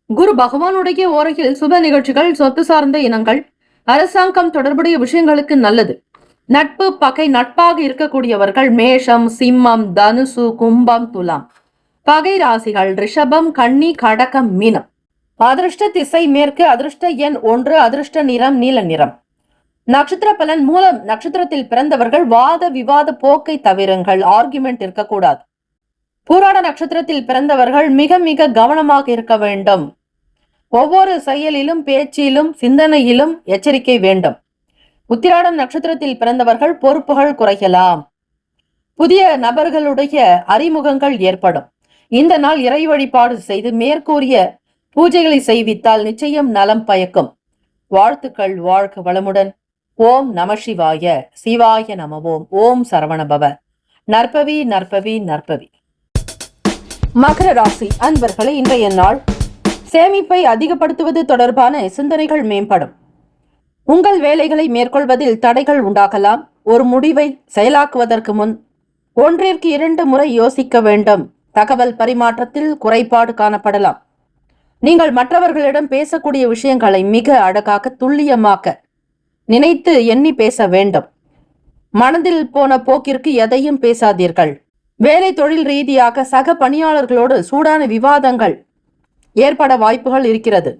குரு பகவானுடைய ஓரையில் சுப நிகழ்ச்சிகள், சொத்து சார்ந்த இனங்கள், அரசாங்கம் தொடர்புடைய விஷயங்களுக்கு நல்லது. நட்பு பகை. நட்பாக இருக்கக்கூடியவர்கள் மேஷம், சிம்மம், தனுசு, கும்பம், துலாம். பகை ராசிகள் ரிஷபம், கன்னி, கடகம், மீனம். அதிர்ஷ்ட திசை மேற்கு. அதிர்ஷ்ட எண் 1. அதிர்ஷ்ட நிறம் நீல நிறம். நட்சத்திர பலன். மூலம் நட்சத்திரத்தில் பிறந்தவர்கள் வாத விவாத போக்கை தவிருங்கள். ஆர்குமெண்ட் இருக்கக்கூடாது. பூராட நட்சத்திரத்தில் பிறந்தவர்கள் மிக மிக கவனமாக இருக்க வேண்டும். ஒவ்வொரு செயலிலும் பேச்சிலும் சிந்தனையிலும் எச்சரிக்கை வேண்டும். உத்திராடம் நட்சத்திரத்தில் பிறந்தவர்கள் பொறுப்புகள் குறையலாம். புதிய நபர்களுடைய அறிமுகங்கள் ஏற்படும். இந்த நாள் இறை வழிபாடு செய்து மேற்கூறிய பூஜைகளை செய்வித்தால் நிச்சயம் நலம் பயக்கும். வாழ்த்துக்கள். வாழ்க வளமுடன். ஓம் நம சிவாய. சிவாய நமவோம். ஓம் சரவணபவ. நற்பவி நற்பவி நற்பவி. மகர ராசி அன்பர்களை, இன்றைய நாள் சேமிப்பை அதிகப்படுத்துவது தொடர்பான சிந்தனைகள் மேம்படும். உங்கள் வேலைகளை மேற்கொள்வதில் தடைகள் உண்டாகலாம். ஒரு முடிவை செயலாக்குவதற்கு முன் 1ற்கு 2 முறை யோசிக்க வேண்டும். தகவல் பரிமாற்றத்தில் குறைபாடு காணப்படலாம். நீங்கள் மற்றவர்களிடம் பேசக்கூடிய விஷயங்களை மிக அழகாக துல்லியமாக்க நினைத்து எண்ணி பேச வேண்டும். மனதில் போன போக்கிற்கு எதையும் பேசாதீர்கள். வேலை தொழில் ரீதியாக சக பணியாளர்களோடு சூடான விவாதங்கள் ஏற்பட வாய்ப்புகள் இருக்கிறது.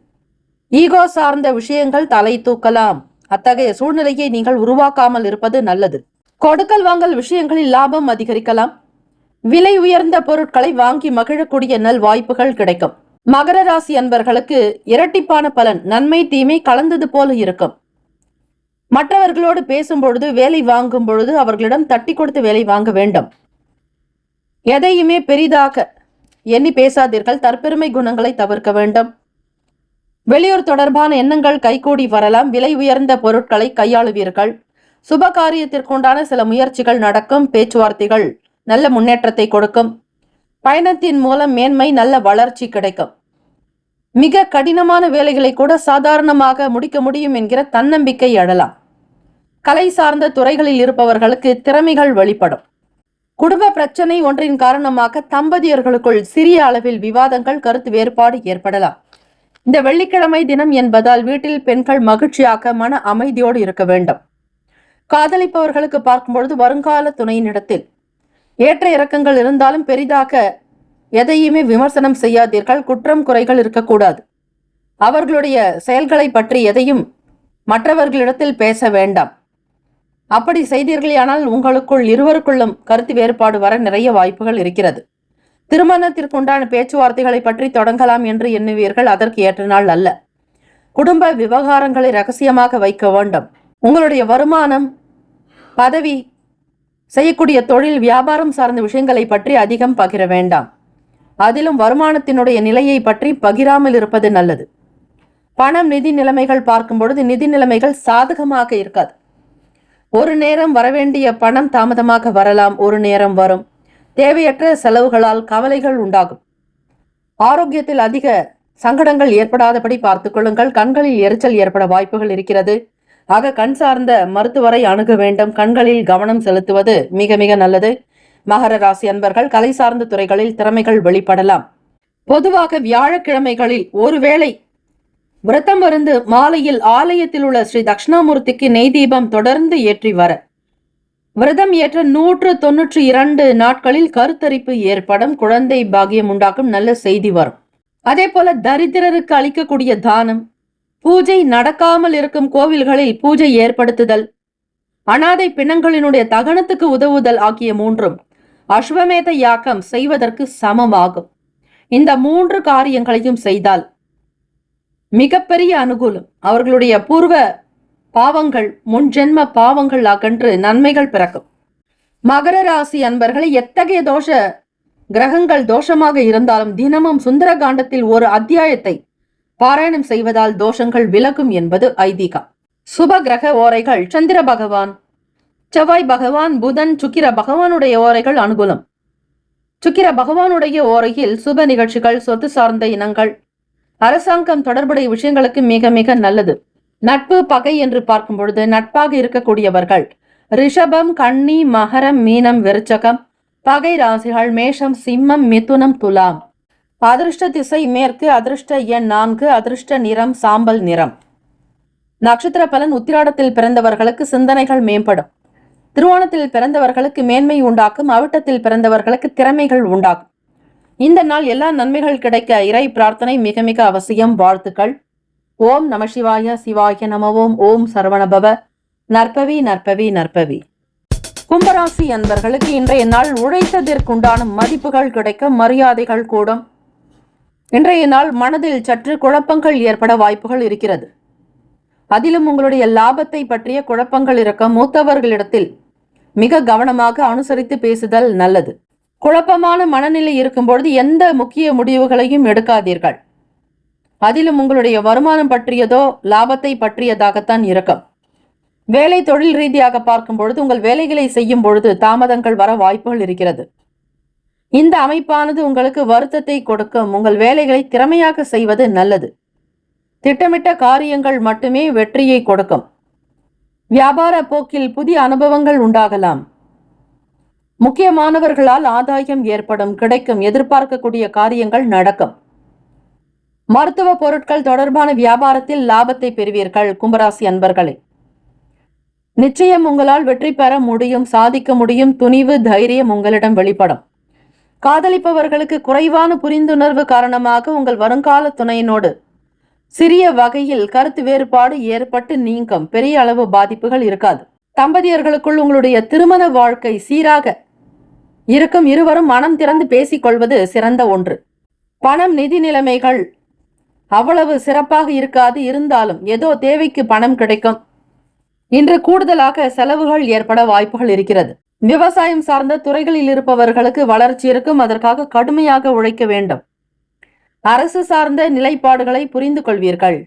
ஈகோ சார்ந்த விஷயங்கள் தலை தூக்கலாம். அத்தகைய சூழ்நிலையை நீங்கள் உருவாக்காமல் இருப்பது நல்லது. கொடுக்கல் வாங்கல் விஷயங்களில் லாபம் அதிகரிக்கலாம். விலை உயர்ந்த பொருட்களை வாங்கி மகிழக்கூடிய நல் வாய்ப்புகள் கிடைக்கும். மகர ராசி அன்பர்களுக்கு இரட்டிப்பான பலன். நன்மை தீமை கலந்தது போல இருக்கும். மற்றவர்களோடு பேசும் பொழுது, வேலை வாங்கும் பொழுது அவர்களிடம் தட்டி கொடுத்து வேலை வாங்க வேண்டும். எதையுமே பெரிதாக எண்ணி பேசாதீர்கள். தற்பெருமை குணங்களை தவிர்க்க வேண்டும். வெளியூர் தொடர்பான எண்ணங்கள் கைகூடி வரலாம். விலை உயர்ந்த பொருட்களை கையாளுவீர்கள். சுப காரியத்திற்குண்டான சில முயற்சிகள் நடக்கும். பேச்சுவார்த்தைகள் நல்ல முன்னேற்றத்தை கொடுக்கும். பயணத்தின் மூலம் மேன்மை, நல்ல வளர்ச்சி கிடைக்கும். மிக கடினமான வேலைகளை கூட சாதாரணமாக முடிக்க முடியும் என்கிற தன்னம்பிக்கை எழலாம். கலை சார்ந்த துறைகளில் இருப்பவர்களுக்கு திறமைகள் வெளிப்படும். குடும்ப பிரச்சனை ஒன்றின் காரணமாக தம்பதியர்களுக்குள் சிறிய அளவில் விவாதங்கள், கருத்து வேறுபாடு ஏற்படலாம். இந்த வெள்ளிக்கிழமை தினம் என்பதால் வீட்டில் பெண்கள் மகிழ்ச்சியாக மன அமைதியோடு இருக்க வேண்டும். காதலிப்பவர்களுக்கு பார்க்கும்பொழுது வருங்கால துணையினிடத்தில் ஏற்ற இறக்கங்கள் இருந்தாலும் பெரிதாக எதையுமே விமர்சனம் செய்யாதீர்கள். குற்றம் குறைகள் இருக்கக்கூடாது. அவர்களுடைய செயல்களை பற்றி எதையும் மற்றவர்களிடத்தில் பேச வேண்டாம். அப்படி செய்தீர்களானால் உங்களுக்குள் இருவருக்குள்ளும் கருத்து வேறுபாடு வர நிறைய வாய்ப்புகள் இருக்கிறது. திருமணத்திற்குண்டான பேச்சுவார்த்தைகளை பற்றி தொடங்கலாம் என்று எண்ணுவீர்கள். அதற்கு ஏற்ற நாள் அல்ல. குடும்ப விவகாரங்களை ரகசியமாக வைக்க வேண்டும். உங்களுடைய வருமானம், பதவி, செய்யக்கூடிய தொழில், வியாபாரம் சார்ந்த விஷயங்களை பற்றி அதிகம் பகிர வேண்டாம். அதிலும் வருமானத்தினுடைய நிலையை பற்றி பகிராமல் இருப்பது நல்லது. பணம், நிதி நிலைமைகள் பார்க்கும் பொழுது நிதி நிலைமைகள் சாதகமாக இருக்காது. ஒரு நேரம் வரவேண்டிய பணம் தாமதமாக வரலாம். ஒரு நேரம் வரும். தேவையற்ற செலவுகளால் கவலைகள் உண்டாகும். ஆரோக்கியத்தில் அதிக சங்கடங்கள் ஏற்படாதபடி பார்த்துக் கொள்ளுங்கள். கண்களில் எரிச்சல் ஏற்பட வாய்ப்புகள் இருக்கிறது. ஆக கண் சார்ந்த மருத்துவரை அணுக வேண்டும். கண்களில் கவனம் செலுத்துவது மிக மிக நல்லது. மகர ராசி அன்பர்கள் கலை சார்ந்த துறைகளில் திறமைகள் வெளிப்படலாம். பொதுவாக வியாழக்கிழமைகளில் ஒருவேளை விரதம் இருந்து மாலையில் ஆலயத்தில் உள்ள ஸ்ரீ தட்சிணாமூர்த்திக்கு நெய் தீபம் தொடர்ந்து ஏற்றி வர விரதம் ஏற்ற 192 நாட்களில் கருத்தரிப்பு ஏற்படும். குழந்தை பாகியம் உண்டாக்கும் நல்ல செய்தி வரும். அதே போல தரித்திரருக்கு அளிக்கக்கூடிய தானம், பூஜை நடக்காமல் இருக்கும் கோவில்களில் பூஜை ஏற்படுத்துதல், அனாதை பிணங்களினுடைய தகனத்துக்கு உதவுதல் ஆகிய 3ம் அஸ்வமேத யாகம் செய்வதற்கு சமமாகும். இந்த 3 காரியங்களையும் செய்தால் மிகப்பெரிய அனுகூலம். அவர்களுடைய பூர்வ பாவங்கள், முன்ஜென்ம பாவங்கள் அகன்று நன்மைகள் பிறக்கும். மகர ராசி அன்பர்களை எத்தகைய தோஷ கிரகங்கள் தோஷமாக இருந்தாலும் தினமும் சுந்தர காண்டத்தில் ஒரு அத்தியாயத்தை பாராயணம் செய்வதால் தோஷங்கள் விலகும் என்பது ஐதீகம். சுப கிரக ஓரைகள் சந்திர பகவான், செவ்வாய் பகவான், புதன், சுக்கிர பகவானுடைய ஓரைகள் அனுகூலம். சுக்கிர பகவானுடைய ஓரையில் சுப நிகழ்ச்சிகள், சொத்து சார்ந்த இனங்கள், அரசாங்கம் தொடர்புடைய விஷயங்களுக்கு மிக மிக நல்லது. நட்பு பகை என்று பார்க்கும் பொழுது நட்பாக இருக்கக்கூடியவர்கள் ரிஷபம், கன்னி, மகரம், மீனம், விருச்சகம். பகை ராசிகள் மேஷம், சிம்மம், மிதுனம், துலாம். அதிர்ஷ்ட திசை மேற்கு, அதிர்ஷ்ட எண் 4, அதிர்ஷ்ட நிறம் சாம்பல் நிறம். நட்சத்திர பலன் உத்திராடத்தில் பிறந்தவர்களுக்கு சிந்தனைகள் மேம்படும். திருவோணத்தில் பிறந்தவர்களுக்கு மேன்மை உண்டாக்கும். அவிட்டத்தில் பிறந்தவர்களுக்கு திறமைகள் உண்டாகும். இந்த நாள் எல்லா நன்மைகள் கிடைக்க இறை பிரார்த்தனை மிக மிக அவசியம். வாழ்த்துக்கள். ஓம் நம சிவாய, சிவாய நம ஓம். ஓம் சரவணபவ. நற்பவி நற்பவி நற்பவி. கும்பராசி அன்பர்களுக்கு இன்றைய நாள் உழைத்ததற்குண்டான மதிப்புகள் கிடைக்க, மரியாதைகள் கூடும். இன்றைய நாள் மனதில் சற்று குழப்பங்கள் ஏற்பட வாய்ப்புகள் இருக்கிறது. அதிலும் உங்களுடைய லாபத்தை பற்றிய குழப்பங்கள் இருக்க மூத்தவர்களிடத்தில் மிக கவனமாக அனுசரித்து பேசுதல் நல்லது. குழப்பமான மனநிலை இருக்கும் பொழுது எந்த முக்கிய முடிவுகளையும் எடுக்காதீர்கள். அதிலும் உங்களுடைய வருமானம் பற்றியதோ லாபத்தை பற்றியதாகத்தான் இருக்கும். வேலை தொழில் ரீதியாக பார்க்கும் பொழுது உங்கள் வேலைகளை செய்யும் பொழுது தாமதங்கள் வர வாய்ப்புகள் இருக்கிறது. இந்த அமைப்பானது உங்களுக்கு வருத்தத்தை கொடுக்கும். உங்கள் வேலைகளை திறமையாக செய்வது நல்லது. திட்டமிட்ட காரியங்கள் மட்டுமே வெற்றியை கொடுக்கும். வியாபார போக்கில் புதிய அனுபவங்கள் உண்டாகலாம். முக்கியமானவர்களால் ஆதாயம் ஏற்படும், கிடைக்கும். எதிர்பார்க்கக்கூடிய காரியங்கள் நடக்கும். மருத்துவ பொருட்கள் தொடர்பான வியாபாரத்தில் லாபத்தை பெறுவீர்கள். கும்பராசி அன்பர்களே, நிச்சயம் உங்களால் வெற்றி பெற முடியும், சாதிக்க முடியும். துணிவு, தைரியம் உங்களிடம் வெளிப்படும். காதலிப்பவர்களுக்கு குறைவான புரிந்துணர்வு காரணமாக உங்கள் வருங்கால துணையினோடு சிறிய வகையில் கருத்து வேறுபாடு ஏற்பட்டு நீங்கும். பெரிய அளவு பாதிப்புகள் இருக்காது. தம்பதியர்களுக்குள் உங்களுடைய திருமண வாழ்க்கை சீராக இருக்கும். இருவரும் மனம் திறந்து பேசிக்கொள்வது சிறந்த ஒன்று. பணம், நிதி நிலைமைகள் அவ்வளவு சிறப்பாக இருக்காது. இருந்தாலும் ஏதோ தேவைக்கு பணம் கிடைக்கும். இன்று கூடுதலாக செலவுகள் ஏற்பட வாய்ப்புகள் இருக்கிறது. விவசாயம் சார்ந்த துறைகளில் இருப்பவர்களுக்கு வளர்ச்சி இருக்கும். அதற்காக கடுமையாக உழைக்க வேண்டும். அரசு சார்ந்த நிலைப்பாடுகளை புரிந்து கொள்வீர்கள்.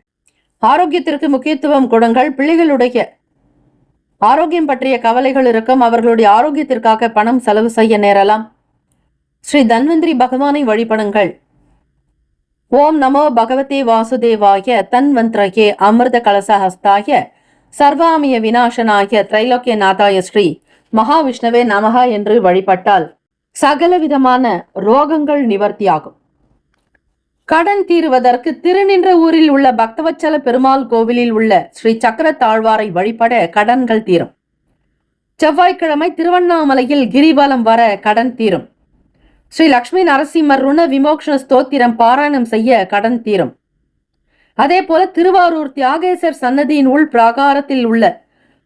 ஆரோக்கியத்திற்கு முக்கியத்துவம் கொடுங்கள். பிள்ளைகளுடைய ஆரோக்கியம் பற்றிய கவலைகள் இருக்கும். அவர்களுடைய ஆரோக்கியத்திற்காக பணம் செலவு செய்ய நேரலாம். ஸ்ரீ தன்வந்திரி பகவானை வழிபடுங்கள். ஓம் நமோ பகவதே வாசுதேவாய தன்வந்திரயே அமிர்த கலசஹஸ்தாய சர்வாமிய விநாசனாய திரைலோக்கிய நாதாய ஸ்ரீ மகாவிஷ்ணுவே நமகா என்று வழிபட்டால் சகல விதமான ரோகங்கள் நிவர்த்தியாகும். கடன் தீருவதற்கு திருநின்ற ஊரில் உள்ள பக்தவச்சல பெருமாள் கோவிலில் உள்ள ஸ்ரீ சக்கர தாழ்வாரை வழிபட கடன்கள் தீரும். செவ்வாய்க்கிழமை திருவண்ணாமலையில் கிரிவலம் வர கடன் தீரும். ஸ்ரீ லக்ஷ்மி நரசிம்மர் ருண விமோக்ஷண ஸ்தோத்திரம் பாராயணம் செய்ய கடன் தீரும். அதே போல திருவாரூர் தியாகேசர் சன்னதியின் உள் பிராகாரத்தில் உள்ள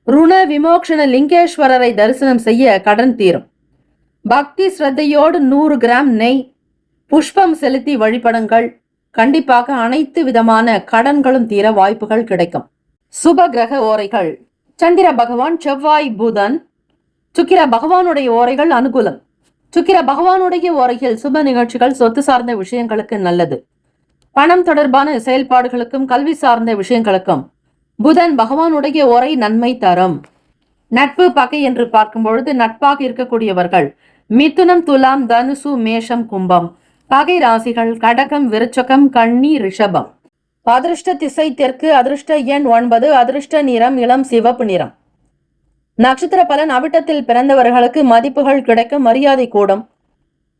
ருண விமோக்ஷண லிங்கேஸ்வரரை தரிசனம் செய்ய கடன் தீரும். பக்தி ஸ்ரத்தையோடு 100 கிராம் நெய், புஷ்பம் செலுத்தி வழிபடுங்கள். கண்டிப்பாக அனைத்து விதமான கடன்களும் தீர வாய்ப்புகள் கிடைக்கும். சுப கிரக ஓரைகள் சந்திர பகவான், செவ்வாய், புதன், சுக்கிர பகவானுடைய ஓரைகள் அனுகூலம். சுக்கிர பகவானுடைய ஓரையில் சுப நிகழ்ச்சிகள், சொத்து சார்ந்த விஷயங்களுக்கு நல்லது. பணம் தொடர்பான செயல்பாடுகளுக்கும் கல்வி சார்ந்த விஷயங்களுக்கும் புதன் பகவானுடைய ஓரை நன்மை தரும். நட்பு பகை என்று பார்க்கும் பொழுது நட்பாக இருக்கக்கூடியவர்கள் மிதுனம், துலாம், தனுசு, மேஷம், கும்பம். பகை ராசிகள் கடகம், விருச்சகம், கன்னி, ரிஷபம். அதிர்ஷ்ட திசை தெற்கு, அதிர்ஷ்ட எண் 9, அதிர்ஷ்ட நிறம் இளம் சிவப்பு நிறம். நட்சத்திர பலன்: அவிட்டத்தில் பிறந்தவர்களுக்கு மதிப்புகள் கிடைக்கும், மரியாதை கூடும்.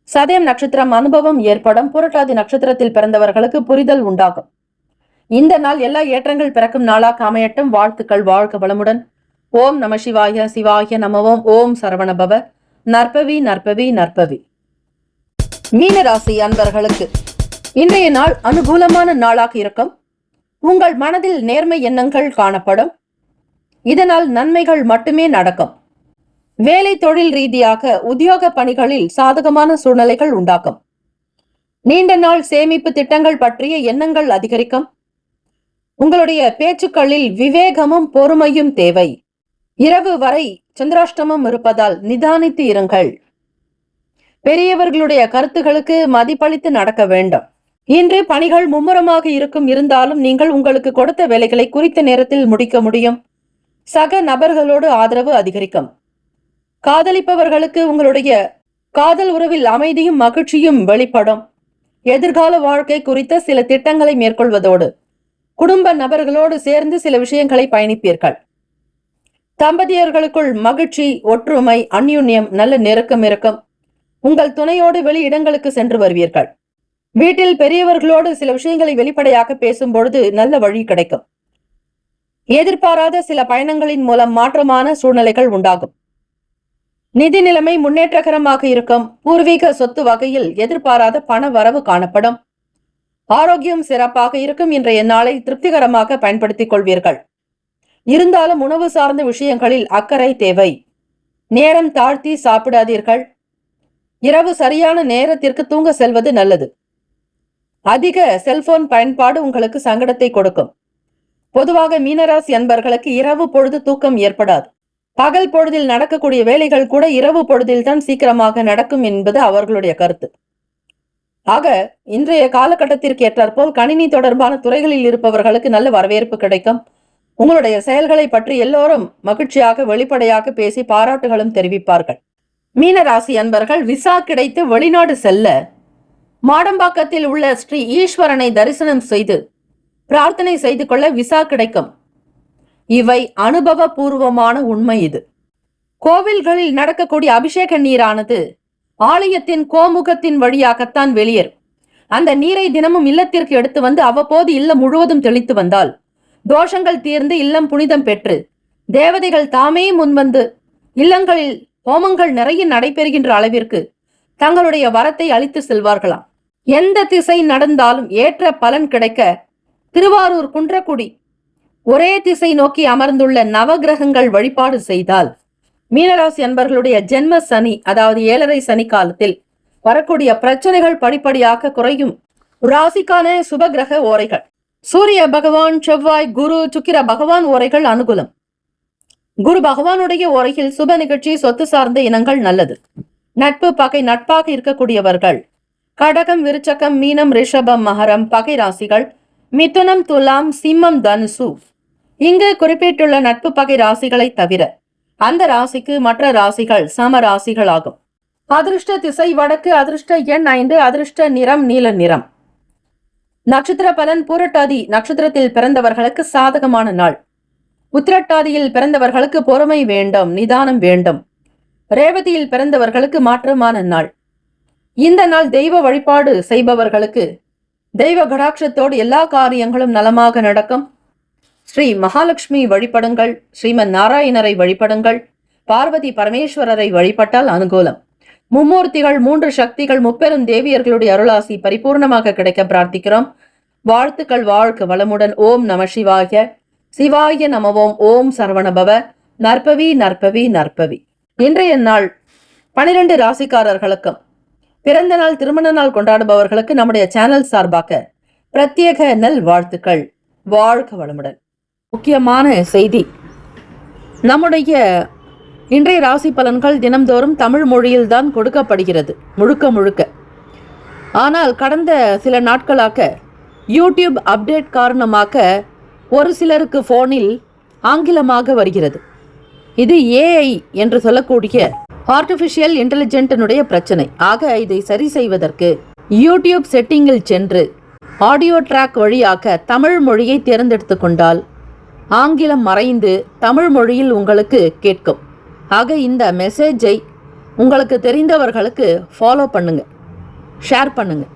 சதயம் நட்சத்திரம் அனுபவம் ஏற்படும். புரட்டாதி நட்சத்திரத்தில் பிறந்தவர்களுக்கு புரிதல் உண்டாகும். இந்த நாள் எல்லா ஏற்றங்கள் பிறக்கும் நாளாக அமையட்டும். வாழ்த்துக்கள். வாழ்க வளமுடன். ஓம் நம சிவாய. சிவாய நமவோம். ஓம் சரவணபவ. நற்பவி நற்பவி நற்பவி. மீனராசி அன்பர்களுக்கு இன்றைய நாள் அனுகூலமான நாளாக இருக்கும். உங்கள் மனதில் நேர்மை எண்ணங்கள் காணப்படும். இதனால் நன்மைகள் மட்டுமே நடக்கும். வேலை தொழில் ரீதியாக உத்தியோக பணிகளில் சாதகமான சூழ்நிலைகள் உண்டாகும். நீண்ட நாள் சேமிப்பு திட்டங்கள் பற்றிய எண்ணங்கள் அதிகரிக்கும். உங்களுடைய பேச்சுக்களில் விவேகமும் பொறுமையும் தேவை. இரவு வரை சந்திராஷ்டமம் இருப்பதால் நிதானித்து இருங்கள். பெரியவர்களுடைய கருத்துகளுக்கு மதிப்பளித்து நடக்க வேண்டும். இன்று பணிகள் மும்முரமாக இருந்தாலும் நீங்கள் உங்களுக்கு கொடுத்த வேலைகளை குறித்த நேரத்தில் முடிக்க முடியும். சக நபர்களோடு ஆதரவு அதிகரிக்கும். காதலிப்பவர்களுக்கு உங்களுடைய காதல் உறவில் அமைதியும் மகிழ்ச்சியும் வெளிப்படும். எதிர்கால வாழ்க்கை குறித்த சில திட்டங்களை மேற்கொள்வதோடு குடும்ப நபர்களோடு சேர்ந்து சில விஷயங்களை பயணிப்பீர்கள். தம்பதியர்களுக்குள் மகிழ்ச்சி, ஒற்றுமை, அந்யுன்யம், நல்ல நெருக்கம் இருக்கும். உங்கள் துணையோடு வெளி இடங்களுக்கு சென்று வருவீர்கள். வீட்டில் பெரியவர்களோடு சில விஷயங்களை வெளிப்படையாக பேசும் பொழுது நல்ல வழி கிடைக்கும். எதிர்பாராத சில பயணங்களின் மூலம் மாற்றமான சூழ்நிலைகள் உண்டாகும். நிதி நிலைமை முன்னேற்றகரமாக இருக்கும். பூர்வீக சொத்து வகையில் எதிர்பாராத பண வரவு காணப்படும். ஆரோக்கியம் சிறப்பாக இருக்கும். இன்றைய நாளை திருப்திகரமாக பயன்படுத்திக் கொள்வீர்கள். இருந்தாலும் உணவு சார்ந்த விஷயங்களில் அக்கறை தேவை. நேரம் தாழ்த்தி சாப்பிடாதீர்கள். இரவு சரியான நேரத்திற்கு தூங்க செல்வது நல்லது. அதிக செல்போன் பயன்பாடு உங்களுக்கு சங்கடத்தை கொடுக்கும். பொதுவாக மீனராசி அன்பர்களுக்கு இரவு பொழுது தூக்கம் ஏற்படாது. பகல் பொழுதில் நடக்கக்கூடிய வேலைகள் கூட இரவு பொழுதில் தான் சீக்கிரமாக நடக்கும் என்பது அவர்களுடைய கருத்து. ஆக இன்றைய காலகட்டத்திற்கு ஏற்றாற்போல் கணினி தொடர்பான துறைகளில் இருப்பவர்களுக்கு நல்ல வரவேற்பு கிடைக்கும். உங்களுடைய செயல்களை பற்றி எல்லோரும் மகிழ்ச்சியாக வெளிப்படையாக பேசி பாராட்டுகளும் தெரிவிப்பார்கள். மீனராசி அன்பர்கள் விசா கிடைத்து வெளிநாடு செல்ல மாடம்பாக்கத்தில் உள்ள ஸ்ரீ ஈஸ்வரனை தரிசனம் செய்து பிரார்த்தனை செய்து கொள்ள விசா கிடைக்கும். இவை அனுபவ பூர்வமான உண்மை. இது கோவில்களில் நடக்கக்கூடிய அபிஷேக நீரானது ஆலயத்தின் கோமுகத்தின் வழியாகத்தான் வெளியேறும். அந்த நீரை தினமும் இல்லத்திற்கு எடுத்து வந்து அவ்வப்போது இல்லம் முழுவதும் தெளித்து வந்தால் தோஷங்கள் தீர்ந்து இல்லம் புனிதம் பெற்று தேவதைகள் தாமே முன்வந்து இல்லங்களில் ஹோமங்கள் நிறைய நடைபெறுகின்ற அளவிற்கு தங்களுடைய வரத்தை அளித்து செல்வார்களாம். எந்த திசை நடந்தாலும் ஏற்ற பலன் கிடைக்க திருவாரூர் குன்றக்குடி ஒரே திசை நோக்கி அமர்ந்துள்ள நவகிரகங்கள் வழிபாடு செய்தால் மீனராசி அன்பர்களுடைய ஜென்ம சனி, அதாவது 7.5 சனி காலத்தில் வரக்கூடிய பிரச்சனைகள் படிப்படியாக குறையும். ராசிக்கான சுபகிரக ஓரைகள்: சூரிய பகவான், செவ்வாய், குரு, சுக்கிர பகவான் ஓரைகள் அனுகூலம். குரு பகவானுடைய ஓரையில் சுப நிகழ்ச்சி, சொத்து சார்ந்த இனங்கள் நல்லது. நட்பு பகை நட்பாக இருக்கக்கூடியவர்கள் கடகம், விருச்சகம், மீனம், ரிஷபம், மகரம் பகை ராசிகள். மிதுனம், துலாம், சிம்மம், தனுசு இங்கு குறிப்பிட்டுள்ள நட்பு பகை ராசிகளை தவிர அந்த ராசிக்கு மற்ற ராசிகள் சம ராசிகள் ஆகும். அதிர்ஷ்ட திசை வடக்கு, அதிர்ஷ்ட எண் 5, அதிர்ஷ்ட நிறம் நீல நிறம். நட்சத்திர பலன்: பூரட்டாதி நட்சத்திரத்தில் பிறந்தவர்களுக்கு சாதகமான நாள். உத்திரட்டாதியில் பிறந்தவர்களுக்கு பொறுமை வேண்டும், நிதானம் வேண்டும். ரேவதியில் பிறந்தவர்களுக்கு மாற்றமான நாள். இந்த நாள் தெய்வ வழிபாடு செய்பவர்களுக்கு தெய்வ கடாட்சத்தோடு எல்லா காரியங்களும் நலமாக நடக்கும். ஸ்ரீ மகாலட்சுமி வழிபடுங்கள். ஸ்ரீமன் நாராயணரை வழிபடுங்கள். பார்வதி பரமேஸ்வரரை வழிபட்டால் அனுகூலம். மும்மூர்த்திகள், 3 சக்திகள், முப்பெரும் தேவியர்களுடைய அருளாசி பரிபூர்ணமாக கிடைக்க பிரார்த்திக்கிறோம். வாழ்த்துக்கள். வாழ்க வளமுடன். ஓம் நம சிவாய. சிவாய நமவோம். ஓம் சரவணபவ. நற்பவி நற்பவி நற்பவி. இன்றைய நாள் 12 ராசிக்காரர்களுக்கும் பிறந்த நாள், திருமண நாள் கொண்டாடுபவர்களுக்கு நம்முடைய சேனல் சார்பாக பிரத்யேக நல் வாழ்த்துக்கள். வாழ்க வளமுடன். முக்கியமான செய்தி: நம்முடைய இன்றைய ராசி பலன்கள் தினம்தோறும் தமிழ் மொழியில்தான் கொடுக்கப்படுகிறது முழுக்க முழுக்க. ஆனால் கடந்த சில நாட்களாக யூடியூப் அப்டேட் காரணமாக ஒரு சிலருக்கு போனில் ஆங்கிலமாக வருகிறது. இது ஏஐ என்று சொல்லக்கூடிய ஆர்டிஃபிஷியல் இன்டெலிஜென்டினுடைய பிரச்சனை. ஆக இதை சரி செய்வதற்கு யூடியூப் செட்டிங்கில் சென்று ஆடியோ ட்ராக் வழியாக தமிழ் மொழியை தேர்ந்தெடுத்து கொண்டால் ஆங்கிலம் மறைந்து தமிழ் மொழியில் உங்களுக்கு கேட்கும். ஆக இந்த மெசேஜை உங்களுக்கு தெரிந்தவர்களுக்கு ஃபாலோ பண்ணுங்கள், ஷேர் பண்ணுங்கள்.